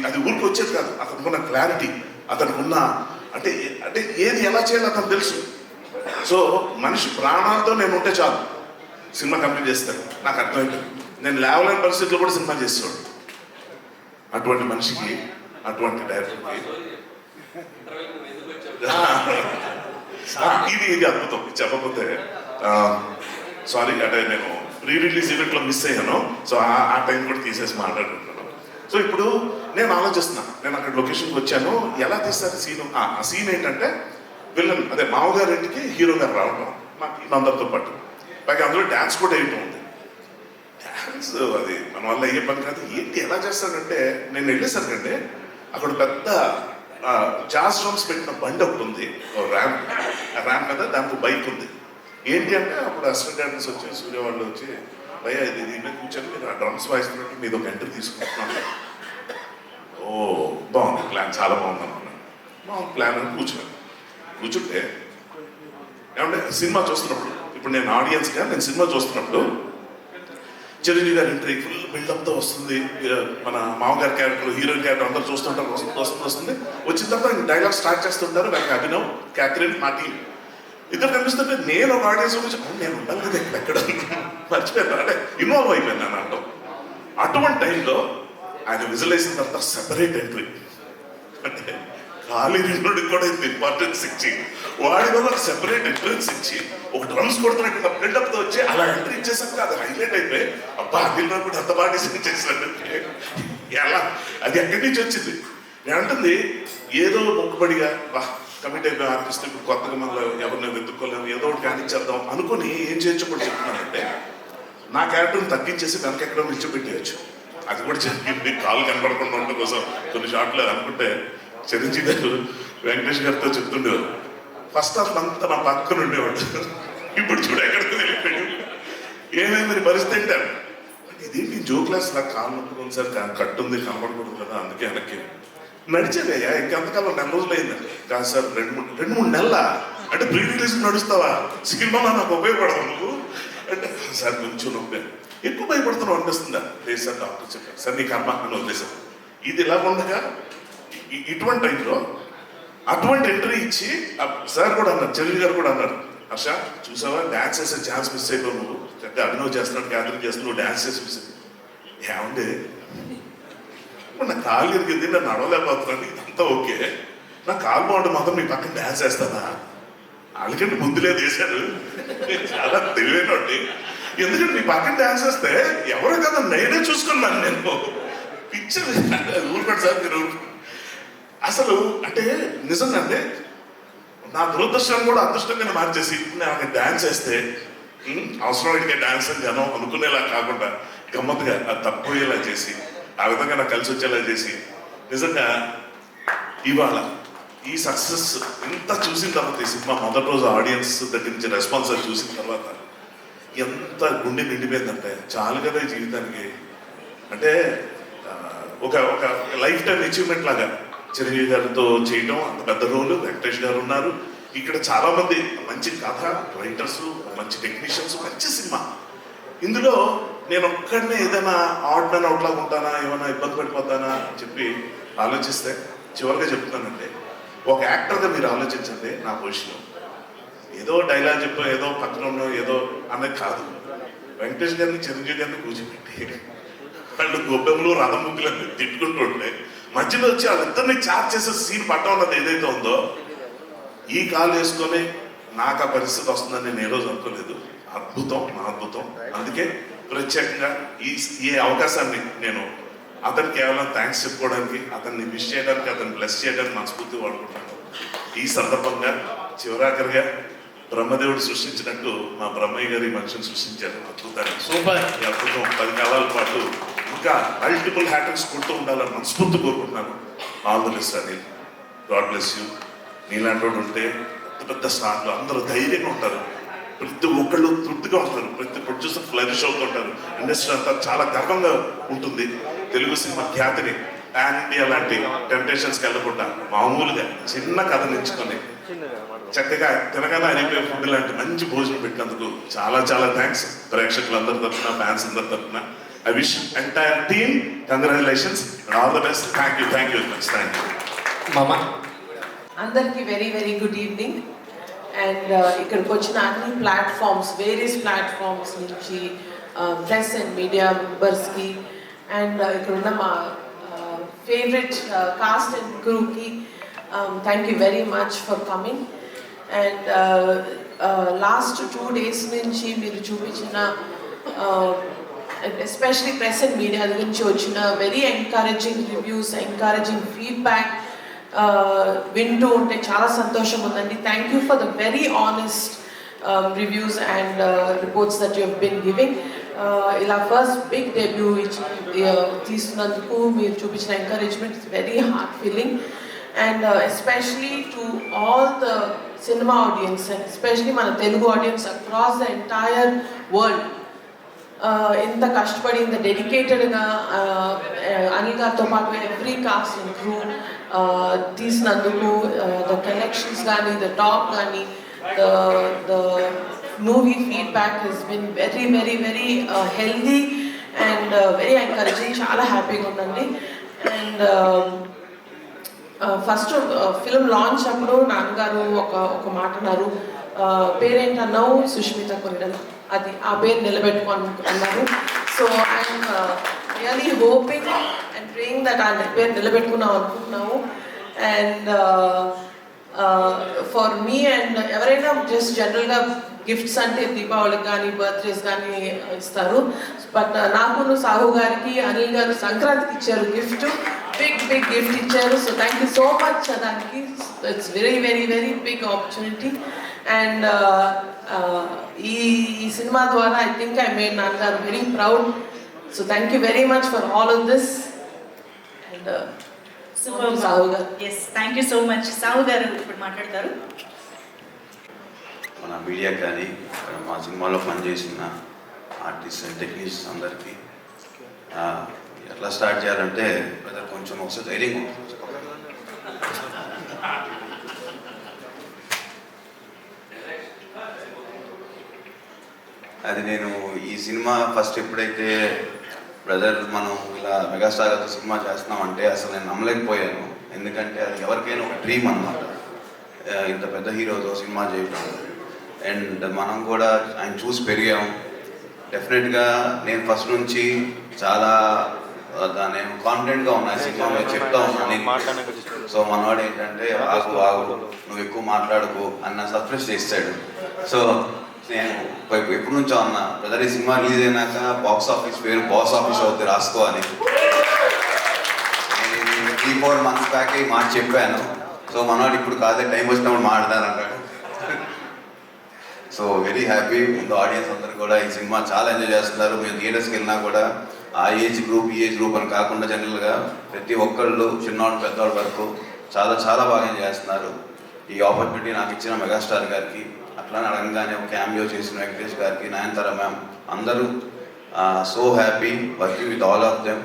అది ఊరికి వచ్చేది కాదు, అతనుకున్న క్లారిటీ, అతనుకున్న అంటే ఏది ఎలా చేయాలో అతను తెలుసు. సో మనిషి ప్రాణాలతో నేను ఉంటే చాలు సినిమా కంప్లీట్ చేస్తాను, నాకు అర్థమైపోయింది. నేను లేవలేని పరిస్థితుల్లో కూడా సినిమా చేస్తాడు. అటువంటి మనిషికి, అటువంటి డైరెక్టర్కి ఇది అద్భుతం. చెప్పకపోతే సారీ, అంటే నేను ప్రీ రిలీజ్ ఈవెంట్లో మిస్ అయ్యాను, సో ఆ టైం కూడా తీసేసి మాట్లాడుకుంటున్నాను. సో ఇప్పుడు నేను ఆలోచిస్తున్నా, నేను అక్కడ లొకేషన్కి వచ్చాను, ఎలా తీస్తారు సీను? ఆ సీన్ ఏంటంటే విలన్ అదే మామగారి ఇంటికి హీరో గారు రావడం, మా అందరితో పాటు, పైగా అందులో డ్యాన్స్ కూడా వేయటం ఉంది. డ్యాన్స్ అది మన వల్ల అయ్యే పని కాదు. ఏంటి ఎలా చేస్తాడంటే, నేను వెళ్ళేసరికంటే అక్కడ పెద్ద జాజ్ డ్రమ్స్ పెట్టిన బండి ఒకటి ఉంది, ర్యాంప్. ఆ ర్యాంప్ మీద దానికి బైక్ ఉంది. ఏంటి అంటే అప్పుడు అసిస్టెంట్ డైరెక్టర్స్ వచ్చి సూర్య వాళ్ళు వచ్చి, భయ్యా ఇది దీని మీద కూర్చొని మీరు ఆ డ్రమ్స్ వాయిస్తున్నట్టు మీద ఒక ఎంట్రీ తీసుకుంటున్నాను. ఓ బాగుంది ప్లాన్, చాలా బాగుంది అనుకున్నాను. బాగుంది ప్లాన్ అని కూర్చుంటే ఏమంటే సినిమా చూస్తున్నప్పుడు, ఇప్పుడు నేను ఆడియన్స్గా నేను సినిమా చూస్తున్నప్పుడు చిరంజీవి గారి ఎంట్రీ ఫుల్ బిల్డప్తో వస్తుంది. మన మామగారి క్యారెక్టర్, హీరోయిన్ క్యారెక్టర్ అందరూ చూస్తుంటారు, వస్తుంది. వచ్చిన తర్వాత డైలాగ్ స్టార్ట్ చేస్తుంటారు. నాకు అభినవ్, క్యాథరిన్, మా టీం ఇద్దరు కనిపిస్తుంటే నేను ఒక ఆడియన్స్ గురించి నేను ఉండాలి కదా ఎక్కడ మర్చిపోయాను, అంటే ఇన్వాల్వ్ అయిపోయాను నేను అంటాం. అటువంటి టైంలో ఆయన విజువల్ వేసిన తర్వాత సెపరేట్ ఎంట్రీ, అంటే ఖాళీ నిన్నుడికి కూడా ఇంత ఇంపార్టెన్స్ ఇచ్చి వాడి వల్ల ఒక సెపరేట్ ఎంట్రెన్స్ ఇచ్చి ఒక డ్రమ్స్ కొడుతున్నట్టు బిల్డప్తో వచ్చి అలా ఎంట్రీ ఇచ్చేసాక అది హైలైట్ అయిపోయి, అబ్బా అనిల్ కూడా అంత బాగా డిజైన్ చేసినట్టు ఎలా అది ఎక్కడి నుంచి వచ్చింది? నేను అంటుంది ఏదో మొక్కుబడిగా బా కమిట్ అయిపోయి ఆర్టిస్ట్ ఇప్పుడు కొత్తగా మనలో ఎవరిని వెతుక్కోలేము, ఏదో ఒకటి కానిచ్చేద్దాం అనుకుని ఏం చేయొచ్చు కూడా చెప్తున్నానంటే, నా క్యారెక్టర్ని తగ్గించేసి వెనక ఎక్కడో నిల్చోబెట్టేయచ్చు. అది కూడా జరిగింది. కాలు కనపడకుండా ఉండడం కోసం కొన్ని షాట్లు అనుకుంటే చిరంజీవి గారు వెంకటేష్ గారితో చెప్తుండేవారు, ఫస్ట్ హాఫ్ అంతా నా పక్కన ఉండేవాడు, ఇప్పుడు చూడు ఎక్కడికి వెళ్ళిపోయాడు, ఏమైంది పరిస్థితి ఏంటారు. ఇదేంటి జో క్లాస్ నాకు కాలు నొప్పుకుంది సార్, కట్టుంది కనపడకూడదు కదా, అందుకే వెనక్కి నడిచేదయ్యా. ఇంకెంతకాలం 4 రోజులు అయింది కాదు సార్, 2-3 నెలల అంటే ప్రీ రిలీజ్ నడుస్తావా, సినిమాలో నాకు ఉపయోగపడవు నువ్వు అంటే, సార్ కొంచెం నొప్పి ఎక్కువ భయపడుతున్నావు అనిపిస్తుందా? లేదు సార్ డాక్టర్ చెప్పారు, సార్ నీకు అమ్మ అని వదిలేసారు. ఇది ఇలా ఉండగా ఇటువంటి టైంలో అటువంటి ఎంట్రీ ఇచ్చి సార్ కూడా అన్నారు, చిరంజీవి గారు కూడా అన్నారు, హర్ష చూసావా డ్యాన్స్ చేసే ఛాన్స్ మిస్ అయిపోయి నువ్వు, చక్కగా అభినవ్ చేస్తున్నాడు, క్యాథరిన్ చేస్తున్నావు, నువ్వు డ్యాన్స్ చేసి మిస్ అయిపోయి. ఏమండి నా కాలు ఇరిగింది, నేను నడవలేకపోతున్నాను, ఇదంతా ఓకే, నా కాలు బాగుంటే మాత్రం మీ పక్కన డ్యాన్స్ వేస్తానా? వాళ్ళకంటే ముందు లేదు వేశారు, చాలా తెలివైనోటి. ఎందుకంటే మీ పక్కన డ్యాన్స్ వేస్తే ఎవరో కదా నేనే చూసుకున్నాను, నేను పిక్చర్ ఊరుకోండి సార్ మీరు. అసలు అంటే నిజంగా అంటే నా దురదృష్టాన్ని కూడా అదృష్టంగా మార్చేసి నేను డ్యాన్స్ వేస్తే అవసరం ఇటుకే డ్యాన్స్ అని జనం అనుకునేలా కాకుండా గమ్మత్తుగా అది తప్పోయేలా చేసి, ఆ విధంగా నాకు కలిసి వచ్చేలా చేసి, నిజంగా ఇవాళ ఈ సక్సెస్ ఎంత చూసిన తర్వాత, ఈ సినిమా మొదటి రోజు ఆడియన్స్ దగ్గర నుంచి రెస్పాన్స్ అది చూసిన తర్వాత ఎంత గుండె నిండిపోయిందంటే, చాలు కదా ఈ జీవితానికి, అంటే ఒక ఒక లైఫ్ టైం అచీవ్మెంట్ లాగా చిరంజీవి గారితో చేయడం. అంత పెద్ద రోలు వెంకటేష్ గారు ఉన్నారు, ఇక్కడ చాలా మంది మంచి కథ రైటర్స్, మంచి టెక్నీషియన్స్, మంచి సినిమా. ఇందులో నేను ఒక్కడనే ఏదైనా ఆడ్ మ్యాన్ అవుట్ లాగా ఉంటానా, ఏమైనా ఇబ్బంది పడిపోతానా అని చెప్పి ఆలోచిస్తే, చివరిగా చెప్తున్నానంటే ఒక యాక్టర్గా మీరు ఆలోచించండి నా పొజిషన్. ఏదో డైలాగ్ చెప్పో, ఏదో పక్కన ఉన్నో ఏదో అనేది కాదు. వెంకటేష్ గారిని చిరంజీవి గారిని కూర్చోబెట్టి వాళ్ళు గొబ్బెమ్మలు రథం ముగ్గులన్నీ తిట్టుకుంటూ ఉంటే మధ్యలో వచ్చి వాళ్ళిద్దరిని చార్జ్ చేసే సీన్ పట్టం అన్నది ఏదైతే ఉందో, ఈ కాలు వేసుకొని నాకు ఆ పరిస్థితి వస్తుందని నేను ఏ రోజు అనుకోలేదు. అద్భుతం, మా అద్భుతం. అందుకే ప్రత్యేకంగా ఈ అవకాశాన్ని నేను అతనికి కేవలం థ్యాంక్స్ చెప్పుకోవడానికి, అతన్ని విష్ చేయడానికి, అతన్ని బ్లెస్ చేయడానికి మనస్ఫూర్తి వాడుకుంటాను. ఈ సందర్భంగా చివరాఖరిగా బ్రహ్మదేవుడు సృష్టించినట్టు మా బ్రహ్మయ్య గారి మనిషిని సృష్టించారు. అద్భుతాన్ని సూపర్, ఈ అద్భుతం 10 కాలాల పాటు ఇంకా మల్టిపుల్ హ్యాట్రిక్స్ కొడుతూ ఉండాలని మనస్ఫూర్తి కోరుకుంటున్నాను. All the best Anil, God bless you. నీలాంటి వాడు ఉంటే పెద్ద పెద్ద స్టార్లు అందరూ ధైర్యంగా ఉంటారు, ప్రతి ఒక్కళ్ళు తృప్తిగా ఉంటారు, ప్రతి ప్రొడ్యూసర్ ఫ్లరిష్ అవుతుంటారు, ఇండస్ట్రీ అంతా చాలా గర్వంగా ఉంటుంది. తెలుగు సినిమా ఖ్యాతిని పాన్ ఇండియా లాంటి టెంప్టేషన్స్కి వెళ్ళకుండా మామూలుగా చిన్న కథ నించుకొని చక్కగా తినగానే అరిపోయే ఫుడ్ లాంటి మంచి భోజనం పెట్టినందుకు చాలా చాలా థ్యాంక్స్. ప్రేక్షకులందరి తరఫున, ఫ్యాన్స్ అందరి తరఫున I wish entire team congratulations and all the best. Thank you very much. Thank you మామా. అందరికీ very very good evening. And ఇక్కడికి వచ్చిన అన్ని ప్లాట్ఫామ్స్, వేరియస్ ప్లాట్ఫామ్స్ నుంచి ప్రెస్ అండ్ మీడియా మెంబర్స్కి, అండ్ ఇక్కడ ఉన్న మా ఫేవరెట్ కాస్ట్ అండ్ క్రూకి thank you very much for coming. And last 2 days నుంచి మీరు చూపించిన ఎస్పెషలీ ప్రెస్ అండ్ మీడియా గురించి వచ్చిన very encouraging reviews, encouraging feedback వింటూ ఉంటే చాలా సంతోషం ఉందండి. Thank you for the very honest reviews and reports that you have been giving. ఇలా ఫస్ట్ బిగ్ డెబ్యూ తీసుకున్నందుకు మీరు చూపించిన encouragement is very heart feeling. And especially to all the cinema audience and especially మన Telugu audience across the entire world, ఇంత కష్టపడి ఇంత డెడికేటెడ్గా అనిల్ గారితో పాటు ఎవ్రీ కాస్ట్ అండ్ క్రూ తీసినందుకు, ద కనెక్షన్స్ కానీ, ద టాక్ కానీ, the movie feedback has been very healthy and very encouraging. Chala happy ga undandi. And first film launch appudu nangaru oka మాట అన్నారు, పేరేంటి అన్నావు, సుష్మిత కొనిడల, అది ఆ పేరు నిలబెట్టుకొని అన్నారు. So I'm really hoping and praying that ఆ పేరు నిలబెట్టుకున్నాం అనుకుంటున్నాము. అండ్ ఫర్ మీ అండ్ ఎవరైనా జస్ట్ జనరల్గా గిఫ్ట్స్ అంటే దీపావళికి కానీ బర్త్డేస్ కానీ ఇస్తారు, బట్ నాకు సాహు గారికి అనిల్ గారు సంక్రాంతికి ఇచ్చారు గిఫ్ట్, బిగ్ గిఫ్ట్ ఇచ్చారు. So thank you so much దానికి. It's very big opportunity. And ఈ సినిమా ద్వారా ఐ థింక్ ఐ మేడ్ నాన్నగారు very proud. So thank you very much for all of this. And Sahu garu. Yes, thank you so much. Sahu garu ఇప్పుడు మాట్లాడతారు. మన media కానీ మా సినిమాలో పనిచేసిన ఆర్టిస్ట్ అండ్ టెక్నీషియన్స్ అందరికీ ఎట్లా స్టార్ట్ చేయాలంటే బ్రదర్ కొంచెం ఒకసారి ధైర్యం. అది నేను ఈ సినిమా ఫస్ట్ ఎప్పుడైతే బ్రదర్ మనం ఇలా మెగాస్టార్తో సినిమా చేస్తున్నామంటే అసలు నేను నమ్మలేకపోయాను. ఎందుకంటే అది ఎవరికైనా ఒక డ్రీమ్ అన్నమాట, ఇంత పెద్ద హీరోతో సినిమా చేయడం. అండ్ మనం కూడా ఆయన చూసి పెరిగాం. డెఫినెట్గా నేను ఫస్ట్ నుంచి చాలా దాన్ని కాన్ఫిడెంట్గా ఉన్నా, సినిమా మీద చెప్తా ఉన్నాను. సో మనవాడు ఏంటంటే ఆగు నువ్వు ఎక్కువ మాట్లాడుకో అన్న సర్ప్రైజ్ చేస్తాడు. సో నేను ఎప్పటి నుంచో అన్నా బ్రదర్ ఈ సినిమా రిలీజ్ అయినాక బాక్స్ ఆఫీస్ పేరు బాస్ ఆఫీస్ అవుతుంది రాసుకో అని. నేను 3-4 months బ్యాక్ ఈ మాట చెప్పాను. సో మనవాడు ఇప్పుడు కాదే టైం వచ్చినప్పుడు మాట్లాడతాను అన్నాడు. So very happy. ముందు ఆడియన్స్ అందరూ కూడా ఈ సినిమా చాలా ఎంజాయ్ చేస్తున్నారు. మేము థియేటర్స్కి వెళ్ళినా కూడా ఆ ఏజ్ గ్రూప్ ఈ ఏజ్ గ్రూప్ అని కాకుండా జనరల్గా ప్రతి ఒక్కళ్ళు చిన్నవాడు పెద్దవాళ్ళ వరకు చాలా బాగా ఎంజాయ్ చేస్తున్నారు. ఈ ఆపర్చునిటీ నాకు ఇచ్చిన మెగాస్టార్ గారికి, అట్లానే అడగంగానే ఒక క్యామియో చేసిన వెంకటేష్ గారికి, నయనతార మ్యామ్, అందరూ so happy working with all of them.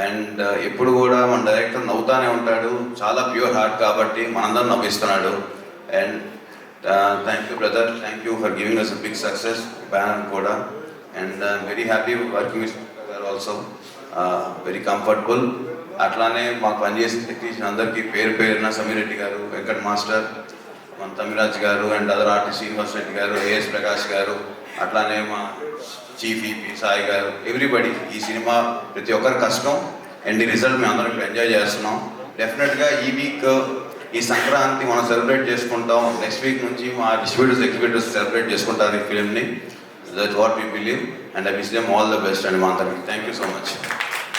And ఎప్పుడు కూడా మన డైరెక్టర్ నవ్వుతానే ఉంటాడు, చాలా ప్యూర్ హార్ట్ కాబట్టి మనందరం నవ్విస్తున్నాడు. And thank you brother, thank you for giving us big success banner కూడా. And very happy working with also, very comfortable. అట్లానే మాకు పనిచేసిన టెక్నీషియన్ అందరికీ పేరున సమీర్ రెడ్డి గారు, వెంకట్ మాస్టర్, మన తమిరాజ్ గారు and other artist Srinivas Reddy గారు, ఏఎస్ ప్రకాష్ గారు, అట్లానే మా చీఫ్ ఈపీ సాయి గారు, ఎవ్రీబడి. ఈ సినిమా ప్రతి ఒక్కరి కష్టం అండ్ ఈ రిజల్ట్ మేము అందరం ఇప్పుడు ఎంజాయ్ చేస్తున్నాం. డెఫినెట్గా ఈ వీక్ ఈ సంక్రాంతి మనం సెలబ్రేట్ చేసుకుంటాం. నెక్స్ట్ వీక్ నుంచి మా డిస్ట్రిబ్యూటర్స్ ఎగ్జిబ్యూటర్స్ సెలబ్రేట్ చేసుకుంటారు ఈ ఫిల్మ్ని. That's what we believe and I wish them all the best అండి మా అందరికి. Thank you so much.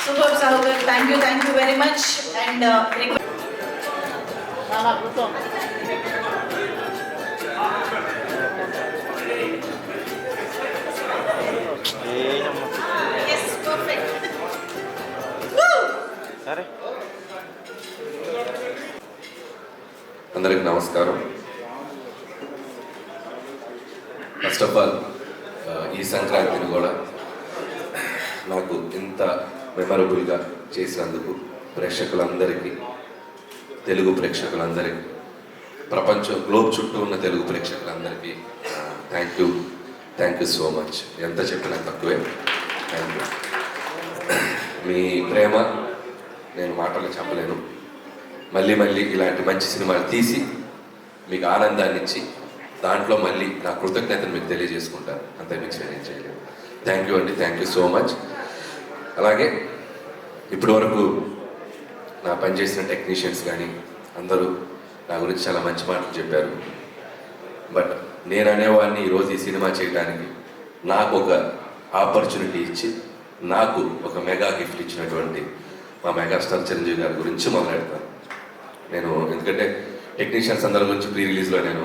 Super Sahu garu, thank you very much. And అందరికి నమస్కారం. ఫస్ట్ ఆఫ్ ఆల్ ఈ సంక్రాంతిని కూడా నాకు ఇంత మెమరబుల్గా చేసినందుకు ప్రేక్షకులందరికీ, తెలుగు ప్రేక్షకులందరికీ, ప్రపంచం గ్లోబ్ చుట్టూ ఉన్న తెలుగు ప్రేక్షకులందరికీ థ్యాంక్ యూ సో మచ్. ఎంత చెప్పినా తక్కువే. అండ్ మీ ప్రేమ నేను మాటలు చెప్పలేను. మళ్ళీ ఇలాంటి మంచి సినిమాలు తీసి మీకు ఆనందాన్ని ఇచ్చి దాంట్లో మళ్ళీ నా కృతజ్ఞతను మీకు తెలియజేసుకుంటాను. అంతే, మీకు నేను చేయలేదు. థ్యాంక్ యూ అండి, థ్యాంక్ యూ సో మచ్. అలాగే ఇప్పటి వరకు నా పనిచేసిన టెక్నీషియన్స్ కానీ అందరూ నా గురించి చాలా మంచి మాటలు చెప్పారు. బట్ నేను అనేవాడిని ఈరోజు ఈ సినిమా చేయడానికి నాకు ఒక ఆపర్చునిటీ ఇచ్చి నాకు ఒక మెగా గిఫ్ట్ ఇచ్చినటువంటి మా మెగాస్టార్ చిరంజీవి గారి గురించి మొదలెడతాను. నేను ఎందుకంటే టెక్నీషియన్స్ అందరి గురించి ప్రీ రిలీజ్లో నేను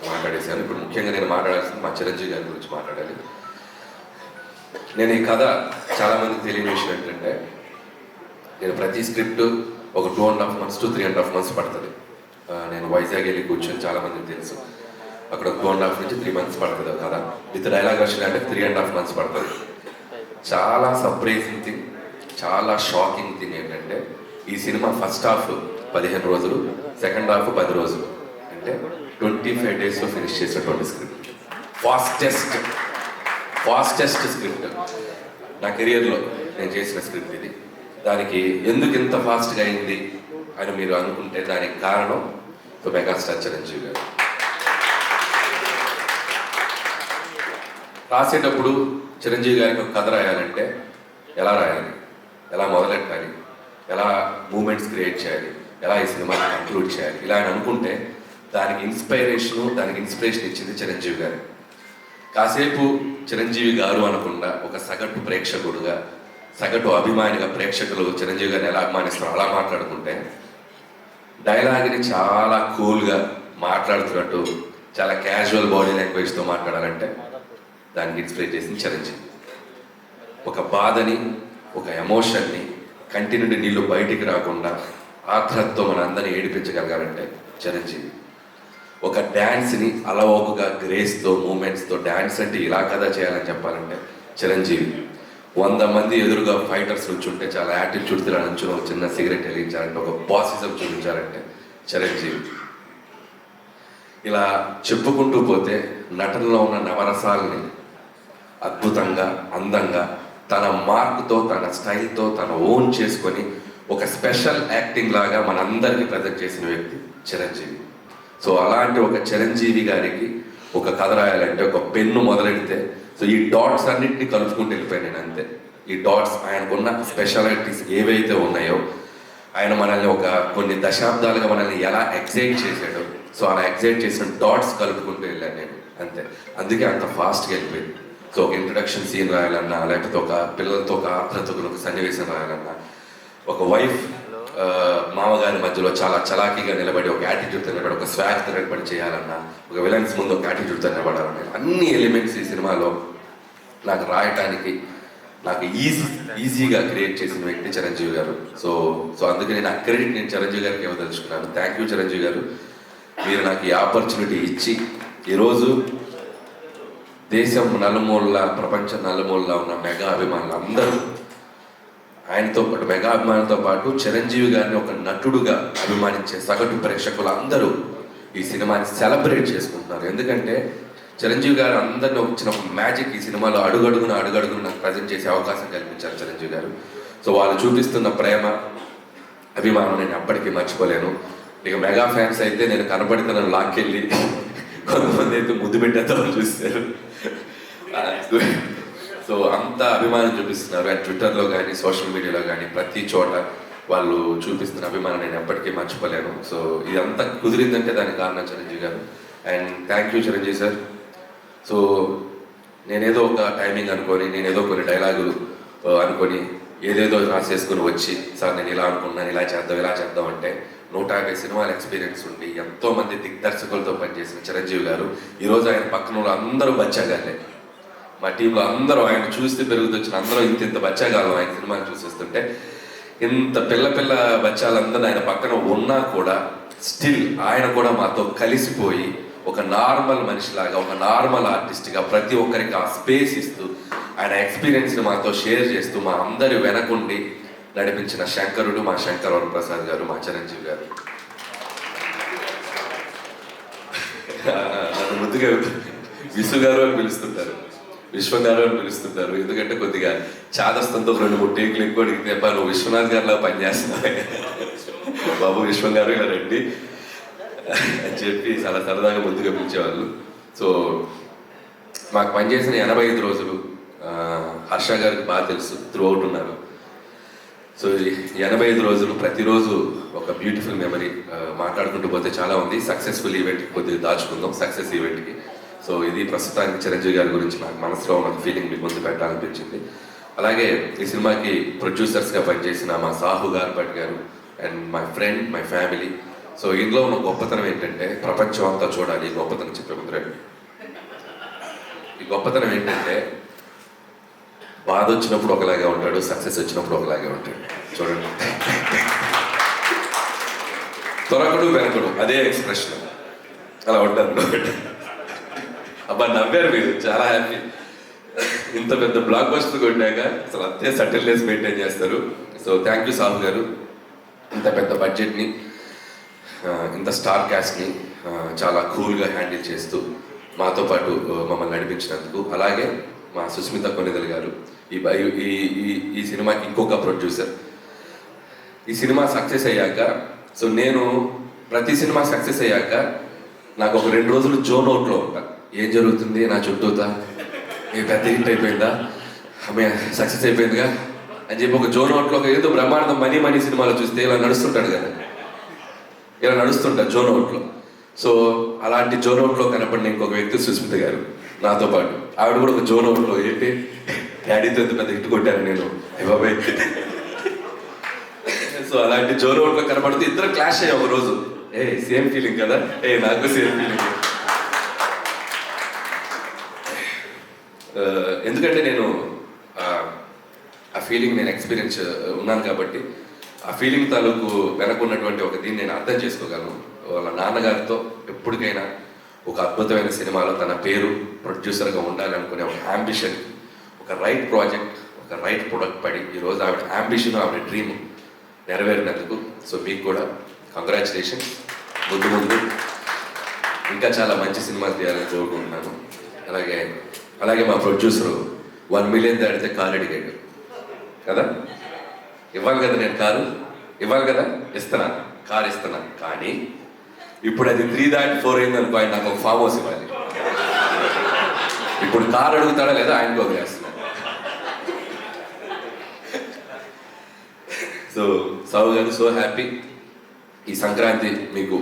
మాట్లాడేశాను. ఇప్పుడు ముఖ్యంగా నేను మాట్లాడాల్సింది మా చిరంజీవి గారి గురించి మాట్లాడాలి. నేను ఈ కథ చాలామందికి తెలియని విషయం ఏంటంటే, నేను ప్రతి స్క్రిప్ట్ ఒక 2.5 months to 3.5 months పడుతుంది. నేను వైజాగ్ వెళ్ళి కూర్చొని చాలామందికి తెలుసు, అక్కడ 2.5 నుంచి 3 months పడుతుంది కదా. విత్ డైలాగ్ వర్షన్ అంటే 3.5 months పడుతుంది. చాలా సర్ప్రైజింగ్ థింగ్, చాలా షాకింగ్ థింగ్ ఏంటంటే, ఈ సినిమా ఫస్ట్ హాఫ్ 15 రోజులు, సెకండ్ హాఫ్ 10 రోజులు, అంటే 25 daysలో ఫినిష్ చేసినటువంటి స్క్రిప్ట్. ఫాస్టెస్ట్ స్క్రిప్ట్ నా కెరియర్లో నేను చేసిన స్క్రిప్ట్ ఇది. దానికి ఎందుకు ఇంత ఫాస్ట్గా అయింది అని మీరు అనుకుంటే దానికి కారణం మెగాస్టార్ చిరంజీవి గారు. రాసేటప్పుడు చిరంజీవి గారికి ఒక కథ రాయాలంటే ఎలా రాయాలి, ఎలా మొదలెట్టాలి, ఎలా మూమెంట్స్ క్రియేట్ చేయాలి, ఎలా ఈ సినిమాని కంక్లూడ్ చేయాలి, ఇలా అని అనుకుంటే దానికి ఇన్స్పిరేషన్ ఇచ్చింది చిరంజీవి గారు. కాసేపు చిరంజీవి గారు అనకుండా ఒక సగటు ప్రేక్షకుడుగా, సగటు అభిమానిగా ప్రేక్షకులు చిరంజీవి గారిని ఎలా అభిమానిస్తారో అలా మాట్లాడుకుంటే, డైలాగ్ని చాలా కూల్గా మాట్లాడుతున్నట్టు చాలా క్యాజువల్ బాడీ లాంగ్వేజ్తో మాట్లాడాలంటే దానికి ఇన్స్పైర్ చేసింది చిరంజీవి. ఒక బాధని, ఒక ఎమోషన్ని, కంటి నుండి నీళ్లు బయటికి రాకుండా ఆత్రతో మన అందరినీ ఏడిపించగలగాలంటే చిరంజీవి. ఒక డ్యాన్స్ని అలవోకగా గ్రేస్తో, మూమెంట్స్తో, డ్యాన్స్ అంటే ఇలా కదా చేయాలని చెప్పాలంటే చిరంజీవి. 100 మంది ఎదురుగా ఫైటర్స్ నుంచుంటే చాలా యాటిట్యూడ్తో నుంచుని ఒక చిన్న సిగరెట్ వెలిగించాలంటే, ఒక బాసిజం చూపించాలంటే చిరంజీవి. ఇలా చెప్పుకుంటూ పోతే నటనలో ఉన్న నవరసాలని అద్భుతంగా, అందంగా, తన మార్క్తో, తన స్టైల్తో, తన ఓన్ చేసుకొని ఒక స్పెషల్ యాక్టింగ్ లాగా మనందరికీ ప్రజెంట్ చేసిన వ్యక్తి చిరంజీవి. సో అలాంటి ఒక చిరంజీవి గారికి ఒక కథ రాయాలంటే ఒక పెన్ను మొదలెడితే, సో ఈ డాట్స్ అన్నింటినీ కలుపుకుంటూ వెళ్ళిపోయాను నేను అంతే. ఈ డాట్స్ ఆయనకున్న స్పెషాలిటీస్ ఏవైతే ఉన్నాయో, ఆయన మనల్ని ఒక కొన్ని దశాబ్దాలుగా మనల్ని ఎలా ఎగ్జైట్ చేశాడో, సో అలా ఎగ్జైట్ చేసిన డాట్స్ కలుపుకుంటూ వెళ్ళాను నేను అంతే. అందుకే అంత ఫాస్ట్గా వెళ్ళిపోయింది. సో ఒక ఇంట్రడక్షన్ సీన్ రాయాలన్నా, లేకపోతే ఒక పిల్లలతో ఒక ఆత్రతకు ఒక సన్నివేశం రాయాలన్నా, ఒక వైఫ్ మామగారి మధ్యలో చాలా చలాకీగా నిలబడి ఒక యాటిట్యూడ్తో నిలబడి, ఒక స్వాగ్తో నిలబడి చేయాలన్నా, ఒక విలన్స్ ముందు ఒక యాటిట్యూడ్తో నిలబడాలన్నా, అన్ని ఎలిమెంట్స్ ఈ సినిమాలో నాకు రాయటానికి నాకు ఈజీగా క్రియేట్ చేసిన వ్యక్తి చిరంజీవి గారు. సో అందుకని నా క్రెడిట్ నేను చిరంజీవి గారికి ఇవ్వదలుచుకున్నాను. థ్యాంక్ యూ చిరంజీవి గారు, మీరు నాకు ఈ ఆపర్చునిటీ ఇచ్చి ఈరోజు దేశం నలుమూలలా, ప్రపంచం నలుమూలలా ఉన్న మెగా అభిమానులు అందరూ ఆయనతో పాటు, మెగా అభిమానులతో పాటు చిరంజీవి గారిని ఒక నటుడుగా అభిమానించే సగటు ప్రేక్షకులు అందరూ ఈ సినిమాని సెలబ్రేట్ చేసుకుంటున్నారు. ఎందుకంటే చిరంజీవి గారు అందరినీ వచ్చిన మ్యాజిక్ ఈ సినిమాలో అడుగడుగున నాకు ప్రజెంట్ చేసే అవకాశం కల్పించారు చిరంజీవి గారు. సో వాళ్ళు చూపిస్తున్న ప్రేమ, అభిమానం నేను అప్పటికీ మర్చిపోలేను. ఇక మెగా ఫ్యాన్స్ అయితే నేను కనపడితే నన్ను లాక్కెళ్ళి కొంతమంది అయితే ముద్దు పెట్టేద్దామని చూస్తారు. సో అంత అభిమానం చూపిస్తున్నారు. అండ్ ట్విట్టర్లో కానీ, సోషల్ మీడియాలో కానీ, ప్రతి చోట వాళ్ళు చూపిస్తున్న అభిమానం నేను ఎప్పటికీ మర్చిపోలేను. సో ఇదంతా కుదిరిందంటే దానికి కారణం చిరంజీవి గారు. And thank you Chiranjeevi sir. So నేనేదో ఒక టైమింగ్ అనుకొని, నేనేదో కొన్ని డైలాగులు అనుకొని ఏదేదో రాసేసుకుని వచ్చి, సార్ నేను ఇలా అనుకున్నాను, ఇలా చేద్దాం అంటే 150 సినిమాల ఎక్స్పీరియన్స్ ఉండి ఎంతోమంది దిగ్దర్శకులతో పనిచేసిన చిరంజీవి గారు ఈరోజు ఆయన పక్కన అందరూ బచ్చాగాలే. మా టీంలో అందరూ ఆయన చూస్తే పెరుగుతొచ్చిన అందరూ ఇంత బచ్చాగాలం ఆయన సినిమాని చూసేస్తుంటే, ఇంత పిల్ల బచ్చాలందరూ ఆయన పక్కన ఉన్నా కూడా స్టిల్ ఆయన కూడా మాతో కలిసిపోయి ఒక నార్మల్ మనిషిలాగా, ఒక నార్మల్ ఆర్టిస్ట్గా ప్రతి ఒక్కరికి ఆ స్పేస్ ఇస్తూ ఆయన ఎక్స్పీరియన్స్ని మాతో షేర్ చేస్తూ మా అందరి వెనకుండి నడిపించిన శంకరుడు మా శంకర్ వరప్రసాద్ గారు, మా చిరంజీవి గారు. నన్ను ముద్దుగా విశ్వ గారు అని పిలుస్తుంటారు, విశ్వం గారు అని పిలుస్తుంటారు. ఎందుకంటే కొద్దిగా చాదస్తంతో 2-3 టేకులు ఎక్కువ అడిగితే, నువ్వు విశ్వనాథ్ గారిలా పనిచేస్తున్నావు బాబు, విశ్వం గారు ఇలా రండి అని చెప్పి చాలా సరదాగా ముద్దుగా పిలిచేవాళ్ళు. సో మాకు పనిచేసిన 85 రోజులు హర్ష గారికి బాగా తెలుసు, త్రూ అవుట్ ఉన్నారు. సో 85 రోజులు ప్రతిరోజు ఒక బ్యూటిఫుల్ మెమరీ. మాట్లాడుకుంటూ పోతే చాలా ఉంది. సక్సెస్ఫుల్ ఈవెంట్కి కొద్దిగా దాచుకుందాం, సక్సెస్ ఈవెంట్కి. సో ఇది ప్రస్తుతానికి చిరంజీవి గారి గురించి నాకు మనసులో ఉన్న ఫీలింగ్ మీకు ముందు పెట్టాలనిపించింది. అలాగే ఈ సినిమాకి ప్రొడ్యూసర్స్గా పనిచేసిన మా సాహు గార్భట్ గారు and my friend, my family. So ఇందులో ఉన్న గొప్పతనం ఏంటంటే, ప్రపంచం అంతా చూడాలి. ఈ గొప్పతనం చెప్పే ముందరే, ఈ గొప్పతనం ఏంటంటే, బాధ వచ్చినప్పుడు ఒకలాగే ఉంటాడు, సక్సెస్ వచ్చినప్పుడు ఒకలాగే ఉంటాడు. చూడండి, తొరకడు వెనకడు అదే ఎక్స్ప్రెషన్, అలా ఉంటారు. అబ్బా నవ్వారు మీరు, చాలా హ్యాపీ. ఇంత పెద్ద బ్లాక్ బస్టర్ కొట్టాక అసలు అంతే సటిల్నెస్ మెయింటైన్ చేస్తారు. సో థ్యాంక్ యూ సాహు గారు, ఇంత పెద్ద బడ్జెట్ని, ఇంత స్టార్ క్యాస్ట్ని చాలా కూల్గా హ్యాండిల్ చేస్తూ మాతో పాటు మమ్మల్ని నడిపించినందుకు. అలాగే మా సుస్మిత కొనిదల్ గారు, ఈ సినిమాకి ఇంకొక ప్రొడ్యూసర్. ఈ సినిమా సక్సెస్ అయ్యాక, సో నేను ప్రతి సినిమా సక్సెస్ అయ్యాక నాకు ఒక 2 రోజులు జోన్ అవుట్లో ఉంటా. ఏం జరుగుతుంది నా చుట్టూతా, ఏ పెద్ద హిట్ అయిపోయిందా, ఆమె సక్సెస్ అయిపోయిందిగా అని చెప్పి ఒక జోన్ అవుట్లో, ఒక ఏదో బ్రహ్మాండం మనీ సినిమాలో చూస్తే ఇలా నడుస్తుంటాడు కదా, ఇలా నడుస్తుంటాడు జోన్ అవుట్లో. సో అలాంటి జోన్ అవుట్లో కనపడిన ఇంకొక వ్యక్తి సుస్మిత గారు నాతో పాటు. ఆవిడ కూడా ఒక జోన్ అవుట్లో, ఏంటి డాడీతో ఎంత పెద్ద హిట్ కొట్టాను నేను, బాబాయ్. సో అలాంటి జోన్ అవుట్లో కనపడితే ఇద్దరు క్లాష్ అయ్యాయి ఒక రోజు. సేమ్ ఫీలింగ్ కదా, నాకు సేమ్ ఫీలింగ్. ఎందుకంటే నేను ఆ ఫీలింగ్ నేను ఎక్స్పీరియన్స్ ఉన్నాను కాబట్టి, ఆ ఫీలింగ్ తాలూకు వెనకున్నటువంటి ఒక దీన్ని నేను అర్థం చేసుకోగలను. వాళ్ళ నాన్నగారితో ఎప్పటికైనా ఒక అద్భుతమైన సినిమాలో తన పేరు ప్రొడ్యూసర్గా ఉండాలనుకునే ఒక అంబిషన్, ఒక రైట్ ప్రాజెక్ట్, ఒక రైట్ ప్రొడక్ట్ పడి ఈరోజు ఆవిడ అంబిషన్, ఆవిడ డ్రీమ్ నెరవేరినందుకు. సో మీకు కూడా కంగ్రాచులేషన్స్. ముందు ఇంకా చాలా మంచి సినిమాలు తీయాలని కోరుకుంటున్నాను. అలాగే మా ప్రొడ్యూసరు 1 మిలియన్ దాడితే కారు అడిగాడు కదా, ఇవ్వాలి కదా, నేను కారు ఇవ్వాలి కదా, ఇస్తున్నాను, కారు ఇస్తున్నాను. కానీ ఇప్పుడు అది 3 దాటి 4 అయింది అనుకో, ఆయన నాకు ఒక ఫామ్ హౌస్ ఇవ్వాలి. ఇప్పుడు కారు అడుగుతాడా లేదా ఆయనకు వదిలేస్తున్నాను. సో సాహు గారు, సో హ్యాపీ. ఈ సంక్రాంతి మీకు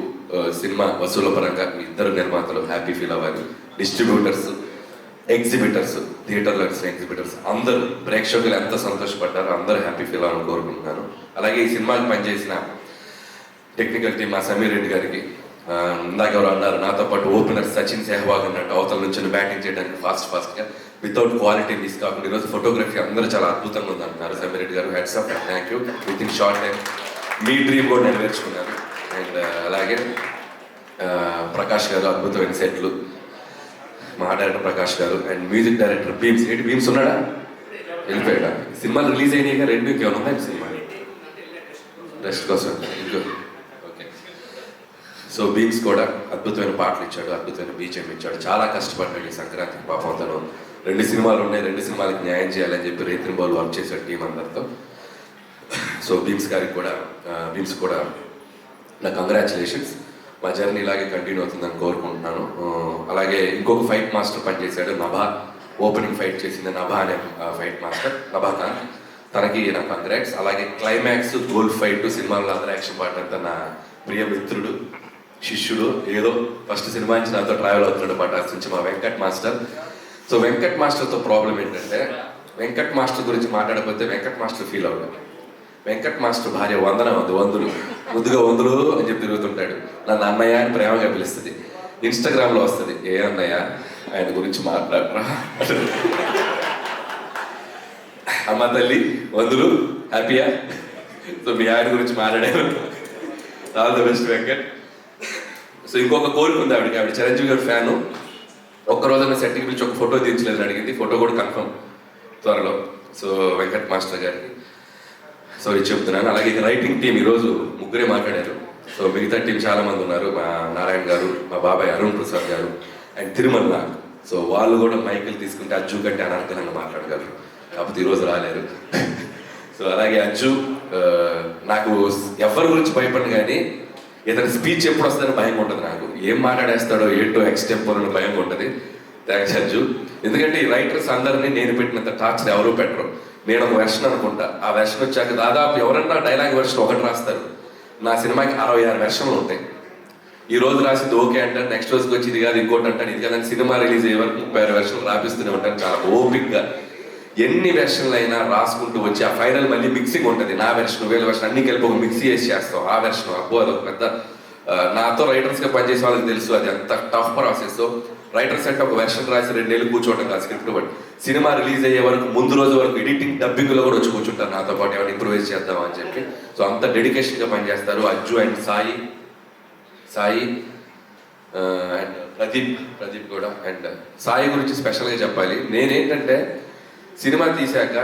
సినిమా వసూల పరంగా మీ ఇద్దరు నిర్మాతలు హ్యాపీ ఫీల్ అవ్వాలి. డిస్ట్రిబ్యూటర్స్, ఎగ్జిబిటర్స్, థియేటర్లో ఎగ్జిబిటర్స్ అందరూ, ప్రేక్షకులు ఎంత సంతోషపడ్డారో అందరూ హ్యాపీ ఫీల్ అవ్వాలని కోరుకుంటున్నాను. అలాగే ఈ సినిమాకి పనిచేసిన టెక్నికల్ టీమ్, మా సమీర్ రెడ్డి గారికి, ఇందాక ఎవరు అన్నారు నాతో పాటు ఓపెనర్ సచిన్ సెహ్వాగ్ అన్నట్టు అవతల నుంచి బ్యాటింగ్ చేయడానికి ఫాస్ట్గా వితౌట్ క్వాలిటీ మిస్ కాకుండా ఈరోజు ఫోటోగ్రఫీ అందరూ చాలా అద్భుతంగా ఉంది అంటున్నారు. సమీర్ రెడ్డి గారు, heads of, thank you. With in short time me dream కూడా నెరవేర్చుకున్నారు. అండ్ అలాగే ప్రకాష్ గారు, అద్భుతమైన సెట్లు, మా డైరెక్టర్ ప్రకాష్ గారు, అండ్ మ్యూజిక్ డైరెక్టర్ భీమ్స్. ఏంటి భీమ్స్ ఉన్నాడా, వెళ్ళిపోయాడా? సినిమాలు రిలీజ్ అయినాయిగా 2 ఇంకేమైనా ఉన్నాయి సినిమా రెస్ట్ కోసం ఇంకో. ఓకే, సో భీమ్స్ కూడా అద్భుతమైన పాటలు ఇచ్చాడు, అద్భుతమైన బీజిఎం ఇచ్చాడు. చాలా కష్టపడ్డాడు ఈ సంక్రాంతికి. పాపం తను 2 సినిమాలు ఉన్నాయి, 2 సినిమాలకి న్యాయం చేయాలని చెప్పి రైతుని బాల్ వర్క్ చేశాడు టీం అందరితో. సో భీమ్స్ కూడా నా కంగ్రాచులేషన్స్. మా జర్నీ ఇలాగే కంటిన్యూ అవుతుందని కోరుకుంటున్నాను. అలాగే ఇంకొక ఫైట్ మాస్టర్ పనిచేశాడు, నభా. ఓపెనింగ్ ఫైట్ చేసింది నభా అనే ఫైట్ మాస్టర్, నభా ఖాన్. తనకి నా కంగ్రాట్స్. అలాగే క్లైమాక్స్, గోల్ ఫైట్ సినిమాలో అందరూ యాక్షన్ పార్ట్ నా ప్రియ మిత్రుడు, శిష్యుడు, ఏదో ఫస్ట్ సినిమా నుంచి నాతో ట్రావెల్ అవుతున్నాడు పటాస్ నుంచి మా వెంకట్ మాస్టర్. సో వెంకట్ మాస్టర్తో ప్రాబ్లం ఏంటంటే, వెంకట్ మాస్టర్ గురించి మాట్లాడకపోతే వెంకట్ మాస్టర్ ఫీల్ అవుతాడు. వెంకట్ మాస్టర్ భార్య వందులు ముద్దుగా వందులు అని చెప్పి తిరుగుతుంటాడు. నన్ను అన్నయ్య అని ప్రేమగా పిలుస్తుంది. ఇన్స్టాగ్రామ్లో వస్తుంది, ఏ అన్నయ్య ఆయన గురించి మాట్లాడరా, అమ్మ తల్లి వందులు, హ్యాపీయా? సో మీ ఆయన గురించి మాట్లాడాను. All the best Venkat. So ఇంకొక కోరిక ఉంది ఆవిడకి, ఆవిడ చిరంజీవి గారి ఫ్యాను. ఒక్కరోజైనా సెట్కి పిలిచి ఒక ఫోటో తీర్చలేదని అడిగింది. ఫోటో కూడా కన్ఫర్మ్ త్వరలో. సో వెంకట్ మాస్టర్ గారికి సో ఇది చెప్తున్నాను. అలాగే రైటింగ్ టీం ఈరోజు 3 మాట్లాడారు. సో మిగతా టీం చాలా మంది ఉన్నారు, మా నారాయణ గారు, మా బాబాయ్ అరుణ్ ప్రసాద్ గారు, అండ్ తిరుమల నాగ్. సో వాళ్ళు కూడా మైకులు తీసుకుంటే అజ్జు కంటే అనర్గళంగా మాట్లాడగలరు, కాకపోతే ఈరోజు రాలేరు. సో అలాగే అజ్జు, నాకు ఎవరి గురించి భయపడను కానీ ఏదైనా స్పీచ్ ఎప్పుడు వస్తుందని భయం ఉంటుంది. నాకు ఏం మాట్లాడేస్తాడో ఏంటో ఎక్స్టెంపోర్ అని భయం ఉంటుంది. థ్యాంక్స్ అజ్జు. ఎందుకంటే ఈ రైటర్స్ అందరినీ నేను పెట్టినంత టార్చర్ ఎవరూ పెట్టరు. నేను ఒక వెర్షన్ అనుకుంటా, ఆ వెర్షన్ వచ్చాక దాదాపు ఎవరన్నా డైలాగ్ వెర్షన్ ఒకటి రాస్తారు. నా సినిమాకి 66 వెర్షన్లు ఉంటాయి. ఈ రోజు రాసింది ఓకే అంటారు, నెక్స్ట్ రోజుకి వచ్చి ఇది కాదు ఇంకోటి అంటాను, ఇది కాదని సినిమా రిలీజ్ అయ్యే వరకు 36 వెర్షన్లు రాపిస్తూనే ఉంటాను చాలా ఓపిక్గా. ఎన్ని వెర్షన్లు అయినా రాసుకుంటూ వచ్చి ఆ ఫైనల్ మళ్ళీ మిక్సింగ్ ఉంటుంది. నా వెర్షన్ వీళ్ళ వెర్షన్ అన్ని కలిపి ఒక మిక్సీ వేసి చేస్తాం. ఆ వెర్షన్ అబ్బో అదొక పెద్ద నాతో రైటర్స్గా పనిచేసే వాళ్ళకి తెలుసు అది ఎంత టఫ్ ప్రాసెస్. రైటర్స్ అంటే ఒక వెర్షన్ రాసి 2 నెలలు కూర్చోవడం కాదు స్క్రిప్ట్ బట్టి. సినిమా రిలీజ్ అయ్యే వరకు ముందు రోజు వరకు ఎడిటింగ్ డబ్బింగ్లో కూడా వచ్చి కూర్చుంటారు నాతో పాటు ఏమైనా ఇంప్రూవైజ్ చేద్దాం అని చెప్పి. సో అంత డెడికేషన్గా పనిచేస్తారు. అజ్జు అండ్ సాయి అండ్ ప్రదీప్ కూడా. అండ్ సాయి గురించి స్పెషల్గా చెప్పాలి. నేనేంటంటే సినిమా తీశాక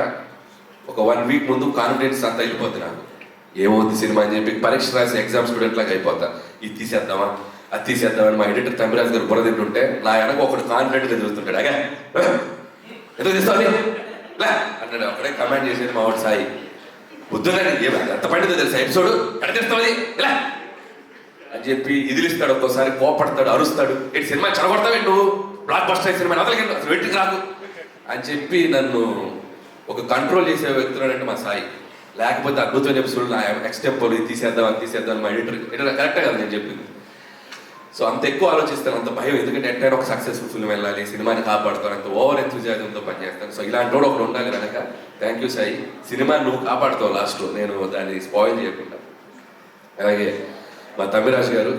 ఒక 1 వీక్ ముందు కాన్ఫిడెన్స్ అంతా వెళ్ళిపోతుంది నాకు. ఏమవుతుంది సినిమా అని చెప్పి పరీక్ష రాసి ఎగ్జామ్ స్టూడెంట్ లాగా అయిపోతా. ఇది తీసేద్దామా అది తీసేద్దామని మా ఎడిటర్ తమిరాజ్ గారు బుర్ర తింటుంటే నా వెనక ఒకటి కాన్ఫిడెంట్గా తిరుగుతుంటాడు. అగా ఎందుకు తీసుకోవాలి లే అన్నాడు. అక్కడే కమెంట్ చేసేది మా వాడు సాయి. బుద్ధులని ఎంత పండితో తెలుసా ఎపిసోడ్ ఎక్కడ తీస్తామని ఇలా అని చెప్పి ఇదిలిస్తాడు. ఒక్కోసారి కోపడతాడు, అరుస్తాడు. ఏంటి సినిమా చెడగొడతావు నువ్వు, బ్లాక్ బస్టర్ అయ్యి సినిమా అవతలకి అసలు వెంటికి రాకు అని చెప్పి నన్ను ఒక కంట్రోల్ చేసే వ్యక్తులు మా సాయి. లేకపోతే అద్భుతమైన ఎపిసోడ్ నా నెక్స్ట్ టెంపోలు తీసేద్దాం అది తీసేద్దాం మా ఎడిటర్ కరెక్టే కదా నేను చెప్పింది. సో అంత ఎక్కువ ఆలోచిస్తాను, అంత భయం. ఎందుకంటే ఎట్టైనా ఒక సక్సెస్ఫుల్ ఫిల్మ్ వెళ్ళాలి, సినిమాని కాపాడుతాను, అంత ఓవర్ ఎంతూజియాజంతో పనిచేస్తాను. సో ఇలాంటి వాడు ఒకడు ఉండాలి కనుక థ్యాంక్ యూ సాయి. సినిమా నువ్వు కాపాడుతావు లాస్ట్, నేను దాన్ని స్పాయిల్ చేయకుండా. అలాగే మా తమిరాజ్ గారు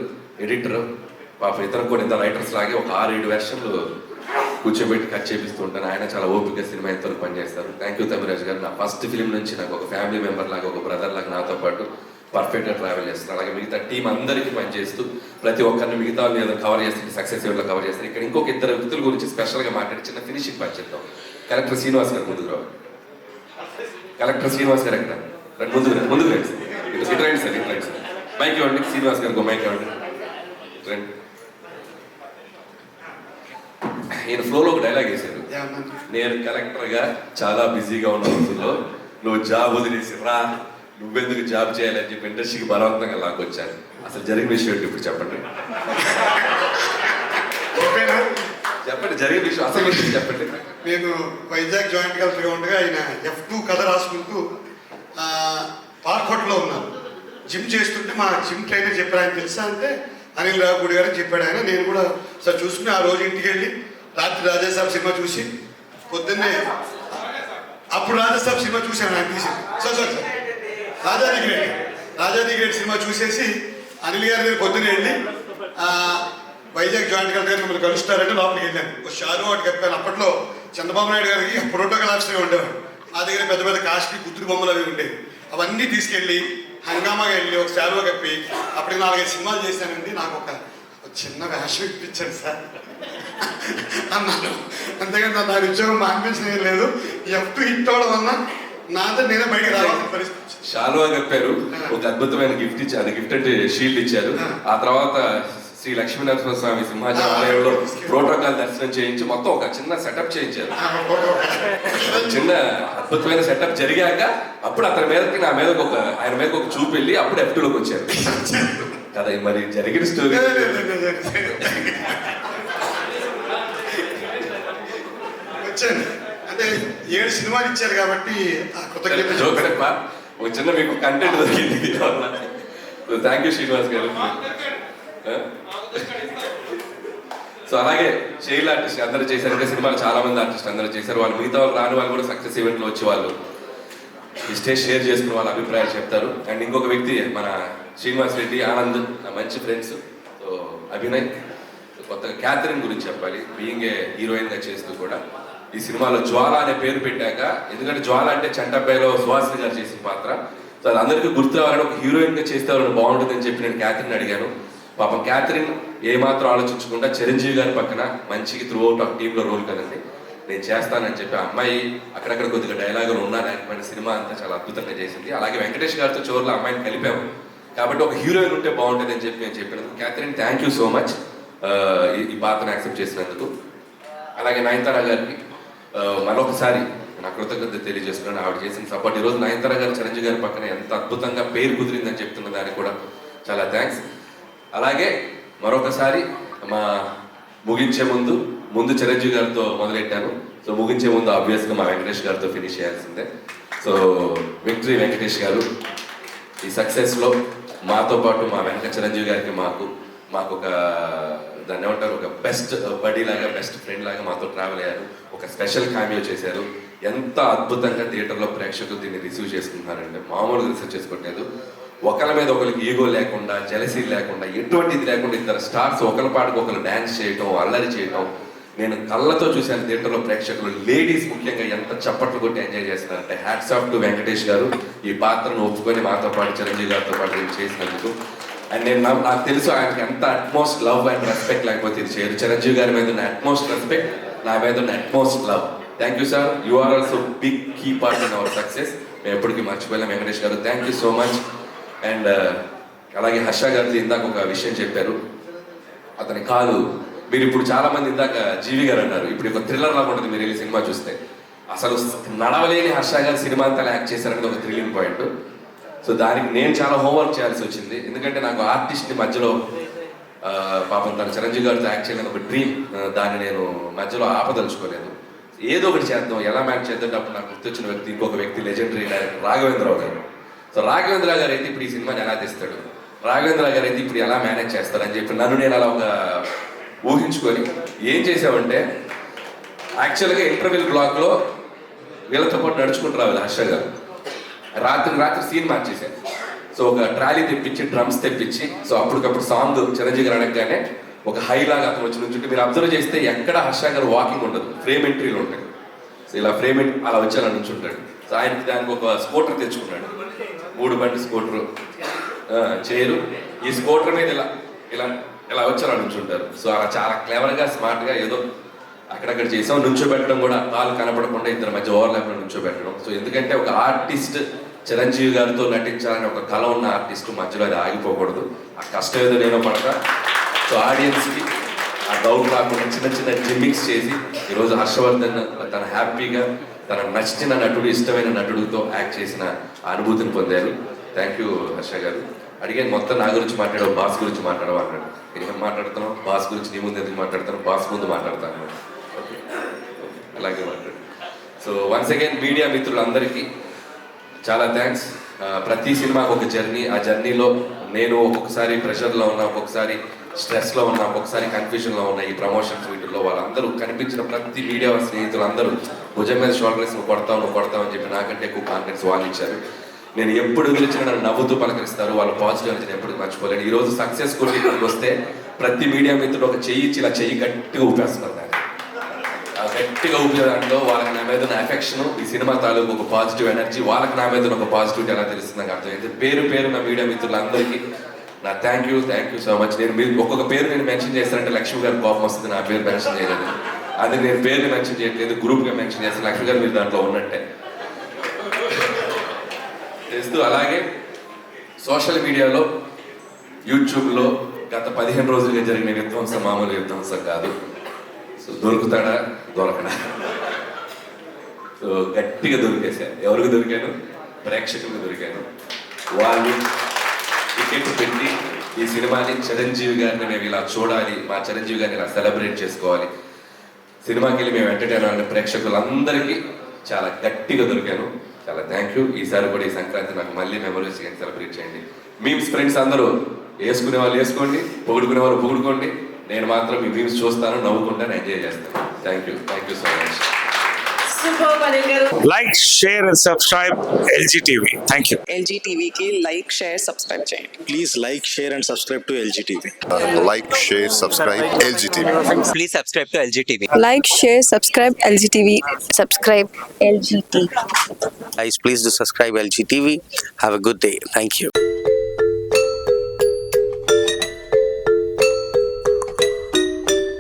ఎడిటర్, పాప ఇతర కూడా ఇంత రైటర్స్ లాగే ఒక 6-7 వెర్షన్లు కూర్చోబెట్టి కట్ చేపిస్తూ ఉంటాను. ఆయన చాలా ఓపిక సినిమా ఎంతవరకు పనిచేస్తారు. థ్యాంక్ యూ తమిరాజ్ గారు. నా ఫస్ట్ ఫిలిం నుంచి నాకు ఒక ఫ్యామిలీ మెంబర్ లాగా, ఒక బ్రదర్ లాగా నాతో పాటు పర్ఫెక్ట్గా ట్రావెల్ చేస్తారు. అలాగే మిగతా టీం అందరికీ పనిచేస్తూ ప్రతి ఒక్కరిని మిగతా ఏదో కవర్ చేస్తుంది, సక్సెస్ ఎవరిలో కవర్ చేస్తారు. ఇక్కడ ఇంకొక 2 వ్యక్తుల గురించి స్పెషల్గా మాట్లాడి చిన్న ఫినిషింగ్ పనిచేద్దాం. కలెక్టర్ శ్రీనివాస్ గారు ముందుకు రావాలి. కలెక్టర్ శ్రీనివాస్ గారు ఎక్కడ ముందుకు రండి సార్. ఇటు రండి సార్, ఇటు రండి సార్. మైక్ ఇవ్వండి శ్రీనివాస్ గారికి, మైక్ ఇవ్వండి. రండి. ఈయన ఫ్లోలో ఒక డైలాగ్ వేశారు. నేను కలెక్టర్గా చాలా బిజీగా ఉన్న రోజుల్లో నువ్వు జాబ్ వదిలేసి రా, నువ్వెందుకు జాబ్ చేయాలని చెప్పి ఇండస్ట్రీకి బలవంతంగా లాక్కొచ్చాను. అసలు జరిగిన విషయం ఏంటి ఇప్పుడు చెప్పండి. చెప్పండి జరిగిన విషయం, అసలు విషయం చెప్పండి. నేను వైజాగ్ జాయింట్ కలెక్టర్గా ఉండగా ఆయన F2 కథ రాసుకుంటూ పార్కోట్లో ఉన్నాను. జిమ్ చేస్తుంటే మా జిమ్ ట్రైనర్ చెప్పారు. ఆయన తెలుసా అంటే అనిల్ రావుపూడి గారు చెప్పాడు ఆయన. నేను కూడా సార్ చూసుకుని ఆ రోజు ఇంటికి వెళ్ళి రాత్రి రాజాసాబ్ సినిమా చూసి పొద్దున్నే అప్పుడు రాజాసాబ్ సినిమా చూశాను. ఆయన తీసి సార్ రాజాది గ్రేట్ సినిమా చూసేసి అనిల్ గారి దగ్గర పొద్దున్నే వెళ్ళి వైజాగ్ జాయింట్ కలెక్టర్ గారు మిమ్మల్ని కలుస్తారంటే లోపలికి వెళ్ళాను. ఒక షారు వాటి చెప్పాను. అప్పట్లో చంద్రబాబు నాయుడు గారికి ప్రోటోకాల్ ఆఫీసర్గా ఉండేవాడు. మా దగ్గర పెద్ద పెద్ద కాస్ట్లీ బుద్ధుడి బొమ్మలు అవి ఉండేవి. అవన్నీ తీసుకెళ్ళి హంగామాగా వెళ్ళి ఒక శాలువా కప్పి అప్పటికి 4-5 సినిమాలు చేశానండి. నాకు ఒక చిన్న వేషం ఇప్పించాను సార్ అన్నాను. అంతేగాని నా ఉద్యోగం మానిపించిన ఏం లేదు. F2 హిట్ అవడం వల్ల నాతో నేనే బయటకు రావాల్సిన పరిస్థితి. షాలువా కప్పారు, ఒక అద్భుతమైన గిఫ్ట్ ఇచ్చారు. గిఫ్ట్ అంటే షీల్డ్ ఇచ్చారు. ఆ తర్వాత శ్రీ లక్ష్మీనరసింహస్వామి సింహాచలంలో ప్రోటోకాల్ దర్శనం చేయించి మొత్తం ఒక చిన్న సెటప్ చేయించారు. చిన్న అద్భుతమైన సెటప్ జరిగాక అప్పుడు అతని మీదకి ఆయన మీదకి ఒక చూపు వెళ్ళి అప్పుడు F2లోకి వచ్చారు కదా. మరి జరిగిన స్టోరీ వచ్చాను అంటే 7 సినిమాలు ఇచ్చారు కాబట్టి ఒక చిన్న మీకు కంటెంట్ దొరికింది. థ్యాంక్ యూ శ్రీనివాస్ గారు. సో అలాగే చైల్డ్ ఆర్టిస్ట్ అందరూ చేశారు. ఇంకా సినిమాలు చాలా మంది ఆర్టిస్ట్ అందరూ చేశారు. వాళ్ళు మిగతా వాళ్ళు రాని వాళ్ళు కూడా సక్సెస్ ఈవెంట్లో వచ్చి వాళ్ళు ఈ స్టేజ్ షేర్ చేసుకుని వాళ్ళ అభిప్రాయాలు చెప్తారు. అండ్ ఇంకొక వ్యక్తి మన శ్రీనివాస్ రెడ్డి, ఆనంద్ నా మంచి ఫ్రెండ్స్. సో అభినయ్, కొత్తగా క్యాథరిన్ గురించి చెప్పాలి. బీయింగ్ ఏ హీరోయిన్గా చేస్తూ కూడా ఈ సినిమాలో జ్వాల అనే పేరు పెట్టాక, ఎందుకంటే జ్వాల అంటే చంటబ్బాయిలో సుహాసిని గారు చేసిన పాత్ర. సో అది అందరికీ గుర్తు రావాలని ఒక హీరోయిన్గా చేస్తే వాళ్ళని బాగుంటుందని చెప్పి నేను క్యాథరిన్ అడిగాను. పాపం క్యాథరిన్ ఏమాత్రం ఆలోచించకుండా చిరంజీవి గారి పక్కన మంచికి త్రూ అవుట్ ఆఫ్ టీంలో రోల్ కదండి నేను చేస్తానని చెప్పి అమ్మాయి అక్కడక్కడ కొద్దిగా డైలాగులు ఉన్నా లేకపోయినా సినిమా అంతా చాలా అద్భుతంగా చేసింది. అలాగే వెంకటేష్ గారితో చివరిలో అమ్మాయిని కలిపాము కాబట్టి ఒక హీరోయిన్ ఉంటే బాగుంటుంది అని చెప్పి నేను చెప్పినందుకు Catherine thank you so much ఈ పాత్రను యాక్సెప్ట్ చేసినందుకు. అలాగే నయనతార గారికి మరొకసారి నా కృతజ్ఞత తెలియజేస్తున్నాను. ఆవిడ చేసిన సపోర్ట్. ఈరోజు నయనతార గారు చిరంజీవి గారి పక్కన ఎంత అద్భుతంగా పేరు కుదిరిందని చెప్తున్న దానికి కూడా చాలా థ్యాంక్స్. అలాగే మరొకసారి ముగించే ముందు చిరంజీవి గారితో మొదలెట్టాను. సో ముగించే ముందు ఆబ్వియస్గా మా వెంకటేష్ గారితో ఫినిష్ చేయాల్సిందే. సో విక్టరీ వెంకటేష్ గారు ఈ సక్సెస్లో మాతో పాటు మా వెంకట చిరంజీవి గారికి మాకు ఒక దాన్ని ఏమంటారు, ఒక బెస్ట్ బడీ లాగా, బెస్ట్ ఫ్రెండ్ లాగా మాతో ట్రావెల్ అయ్యారు. ఒక స్పెషల్ క్యామియో చేశారు. ఎంత అద్భుతంగా థియేటర్లో ప్రేక్షకులు దీన్ని రిసీవ్ చేసుకుంటున్నారంటే మామూలుగా రిసీవ్ చేసుకోవట్లేదు. ఒకరి మీద ఒకరికి ఈగో లేకుండా, జెలసీ లేకుండా, ఎటువంటిది లేకుండా ఇద్దరు స్టార్స్ ఒకరి పాటుకు ఒకరు డ్యాన్స్ చేయటం, అల్లరి చేయటం నేను కళ్ళతో చూశాను. థియేటర్లో ప్రేక్షకులు లేడీస్ ముఖ్యంగా ఎంత చప్పట్లు కొట్టి ఎంజాయ్ చేస్తున్నారంటే హ్యాట్స్ ఆఫ్ టు వెంకటేష్ గారు ఈ పాత్రను ఒప్పుకొని మాతో పాటు చిరంజీవి గారితో పాటు నేను చేసినందుకు. అండ్ నేను నాకు తెలుసు ఆయనకి ఎంత అట్మోస్ట్ లవ్ అండ్ రెస్పెక్ట్ లేకపోతే ఇది చేయరు. చిరంజీవి గారి మీద ఉన్న అట్మోస్ట్ రెస్పెక్ట్, నా మీద ఉన్న utmost love. Thank you sir, you are also big key part in our success. మేము ఎప్పటికీ మర్చిపోయాం Venkatesh garu, thank you so much. And అలాగే హర్ష గారిది ఇందాక ఒక విషయం చెప్పారు, అతని కాదు. మీరు ఇప్పుడు చాలా మంది ఇందాక జీవి గారు అన్నారు, ఇప్పుడు ఒక థ్రిల్లర్ లాగా ఉంటుంది మీరు వెళ్ళి సినిమా చూస్తే. అసలు నడవలేని హర్ష గారు సినిమా అంతా యాక్ట్ చేశారనేది ఒక థ్రిల్లింగ్ పాయింట్. సో దానికి నేను చాలా హోంవర్క్ చేయాల్సి వచ్చింది, ఎందుకంటే నాకు ఆర్టిస్ట్ని మధ్యలో పాపం తన చిరంజీవి గారితో యాక్ట్ చేయాలని ఒక డ్రీమ్, దాన్ని నేను మధ్యలో ఆపదలుచుకోలేదు. ఏదో ఒకటి చేద్దాం, ఎలా మ్యాచ్ చేద్దాం. అప్పుడు నాకు గుర్తొచ్చిన వ్యక్తి ఇంకొక వ్యక్తి, లెజెండరీ డైరెక్టర్ రాఘవేంద్రరావు గారు. సో రాఘవేంద్ర గారు అయితే ఇప్పుడు ఈ సినిమాని ఎలా తెస్తాడు, రాఘవేంద్ర గారు అయితే ఇప్పుడు ఎలా మేనేజ్ చేస్తారని చెప్పి నన్ను నేను అలా ఒక ఊహించుకొని ఏం చేసామంటే, యాక్చువల్గా ఇంటర్వెల్ బ్లాక్లో వీళ్ళతో పాటు నడుచుకుంటూ రావాలి హర్ష గారు. రాత్రి సీన్ మార్చేశాను. సో ఒక ట్రాలీ తెప్పించి, డ్రమ్స్ తెప్పించి, సో అప్పటికప్పుడు సాంగ్ చిరంజీవి గారు అనగానే ఒక హైలాగా అతను వచ్చి నుంచుంటే మీరు అబ్జర్వ్ చేస్తే ఎక్కడ హర్ష గారు వాకింగ్ ఉండదు, ఫ్రేమ్ ఎంట్రీలు ఉంటాయి. సో ఇలా ఫ్రేమ్ అలా వచ్చి అలా నుంచుంటాడు. సో ఆయనకి దానికి ఒక స్కూటర్ తెచ్చుకున్నాడు, 3 బండి స్కూటరు, చైరు. ఈ స్కూటర్ మీద ఇలా ఇలా ఇలా వచ్చి అలా నుంచుంటారు. సో అలా చాలా క్లెవర్గా, స్మార్ట్గా ఏదో అక్కడక్కడ చేసాం. నుంచోబెట్టడం కూడా కాలు కనపడకుండా ఇద్దరి మధ్య ఓవర్లాప్లో నుంచోబెట్టడం. సో ఎందుకంటే ఒక ఆర్టిస్ట్ చిరంజీవి గారితో నటించాలని ఒక కళ ఉన్న ఆర్టిస్ట్ మధ్యలో అది ఆగిపోకూడదు. ఆ కష్టం ఏదో నేను పడతా. సో ఆడియన్స్కి ఆ డౌట్ రాకుండా చిన్న చిన్న జిమ్మిక్స్ చేసి ఈరోజు హర్షవర్ధన్ తన హ్యాపీగా తన నచ్చిన నటుడు, ఇష్టమైన నటుడితో యాక్ట్ చేసిన అనుభూతిని పొందారు. థ్యాంక్ యూ హర్ష గారు. అడిగాను మొత్తం నా గురించి మాట్లాడావు, బాస్ గురించి మాట్లాడవు అన్నాడు. నేను మాట్లాడుతున్నావు, బాస్ గురించి నీ ముందు ఎందుకు మాట్లాడతాను, బాస్ ముందు మాట్లాడతాను. ఓకే, అలాగే మాట్లాడు. సో వన్స్ అగైన్ మీడియా మిత్రులందరికీ చాలా థ్యాంక్స్. ప్రతి సినిమాకి ఒక జర్నీ, ఆ జర్నీలో నేను ఒక్కొక్కసారి ప్రెషర్లో ఉన్నా, ఒక్కొక్కసారి స్ట్రెస్లో ఉన్నా, ఒక్కొక్కసారి కన్ఫ్యూజన్లో ఉన్నా. ఈ ప్రమోషన్స్ వీటిల్లో వాళ్ళందరూ కనిపించిన ప్రతి మీడియా స్నేహితులు అందరూ భుజం మీద షోల్డర్స్ నువ్వు కొడతావు అని చెప్పి నాకంటే ఎక్కువ కాన్ఫిడెన్స్ వాళ్ళు ఇచ్చారు. నేను ఎప్పుడు ఎదురొచ్చినా నన్ను నవ్వుతూ పలకరిస్తారు, వాళ్ళ పాజిటివ్ అనేది నేను ఎప్పుడు మర్చిపోలేను. ఈరోజు సక్సెస్ కూడా ఇక్కడికి వస్తే ప్రతి మీడియా మిత్రుడు ఒక చెయ్యి ఇచ్చి ఇలా చెయ్యి గట్టిగా ఊపేస్తున్నారు. దాన్ని గట్టిగా ఊపే దాంట్లో వాళ్ళకి నా మీద ఉన్న ఎఫెక్షన్, ఈ సినిమా తాలూకు ఒక పాజిటివ్ ఎనర్జీ, వాళ్ళకి నా మీద ఒక పాజిటివిటీ ఎలా తెలుస్తుంది నాకు అర్థమైంది. పేరు నా మీడియా మిత్రులందరికీ నా థ్యాంక్ యూ సో మచ్. నేను మీరు ఒక్కొక్క పేరు నేను మెన్షన్ చేస్తానంటే లక్ష్మి గారు కోపం వస్తుంది, నా పేరు మెన్షన్ చేయలేదు. అది నేను పేరుని మెన్షన్ చేయట్లేదు, గ్రూప్గా మెన్షన్ చేస్తాను. లక్ష్మి గారు మీరు దాంట్లో ఉన్నట్టే చేస్తూ. అలాగే సోషల్ మీడియాలో, యూట్యూబ్లో గత 15 రోజులుగా జరిగిన విధ్వంసం మామూలు విధ్వంసం కాదు. సో దొరుకుతాడా దొరకడా, సో గట్టిగా దొరికేశాను. ఎవరికి దొరికాను? ప్రేక్షకులకు దొరికాను. వాళ్ళు టికెట్ పెట్టి ఈ సినిమాని చిరంజీవి గారిని మేము ఇలా చూడాలి, మా చిరంజీవి గారిని ఇలా సెలబ్రేట్ చేసుకోవాలి, సినిమాకి వెళ్ళి మేము ఎంటర్టైన్ అవ్వాలని ప్రేక్షకులందరికీ చాలా గట్టిగా దొరికాను. చాలా థ్యాంక్ యూ. ఈసారి కూడా ఈ సంక్రాంతి నాకు మళ్ళీ మెమరీస్ సెలబ్రేట్ చేయండి. మీమ్స్ ఫ్రెండ్స్ అందరూ వేసుకునే వాళ్ళు వేసుకోండి, పొగుడుకునే వాళ్ళు పొగుడుకోండి. నేను మాత్రం మీ మీమ్స్ చూస్తాను, నవ్వుకుంటాను, ఎంజాయ్ చేస్తాను. Thank you so much. Like, share and subscribe LG TV. Thank you. LG TV की like, share, subscribe చేయండి. Please like, share and subscribe to LG TV. Like, share, subscribe LG TV. Please subscribe to LG TV. Like, share, subscribe LG TV. Subscribe LG TV. Guys, please do subscribe LG TV. Have a good day. Thank you.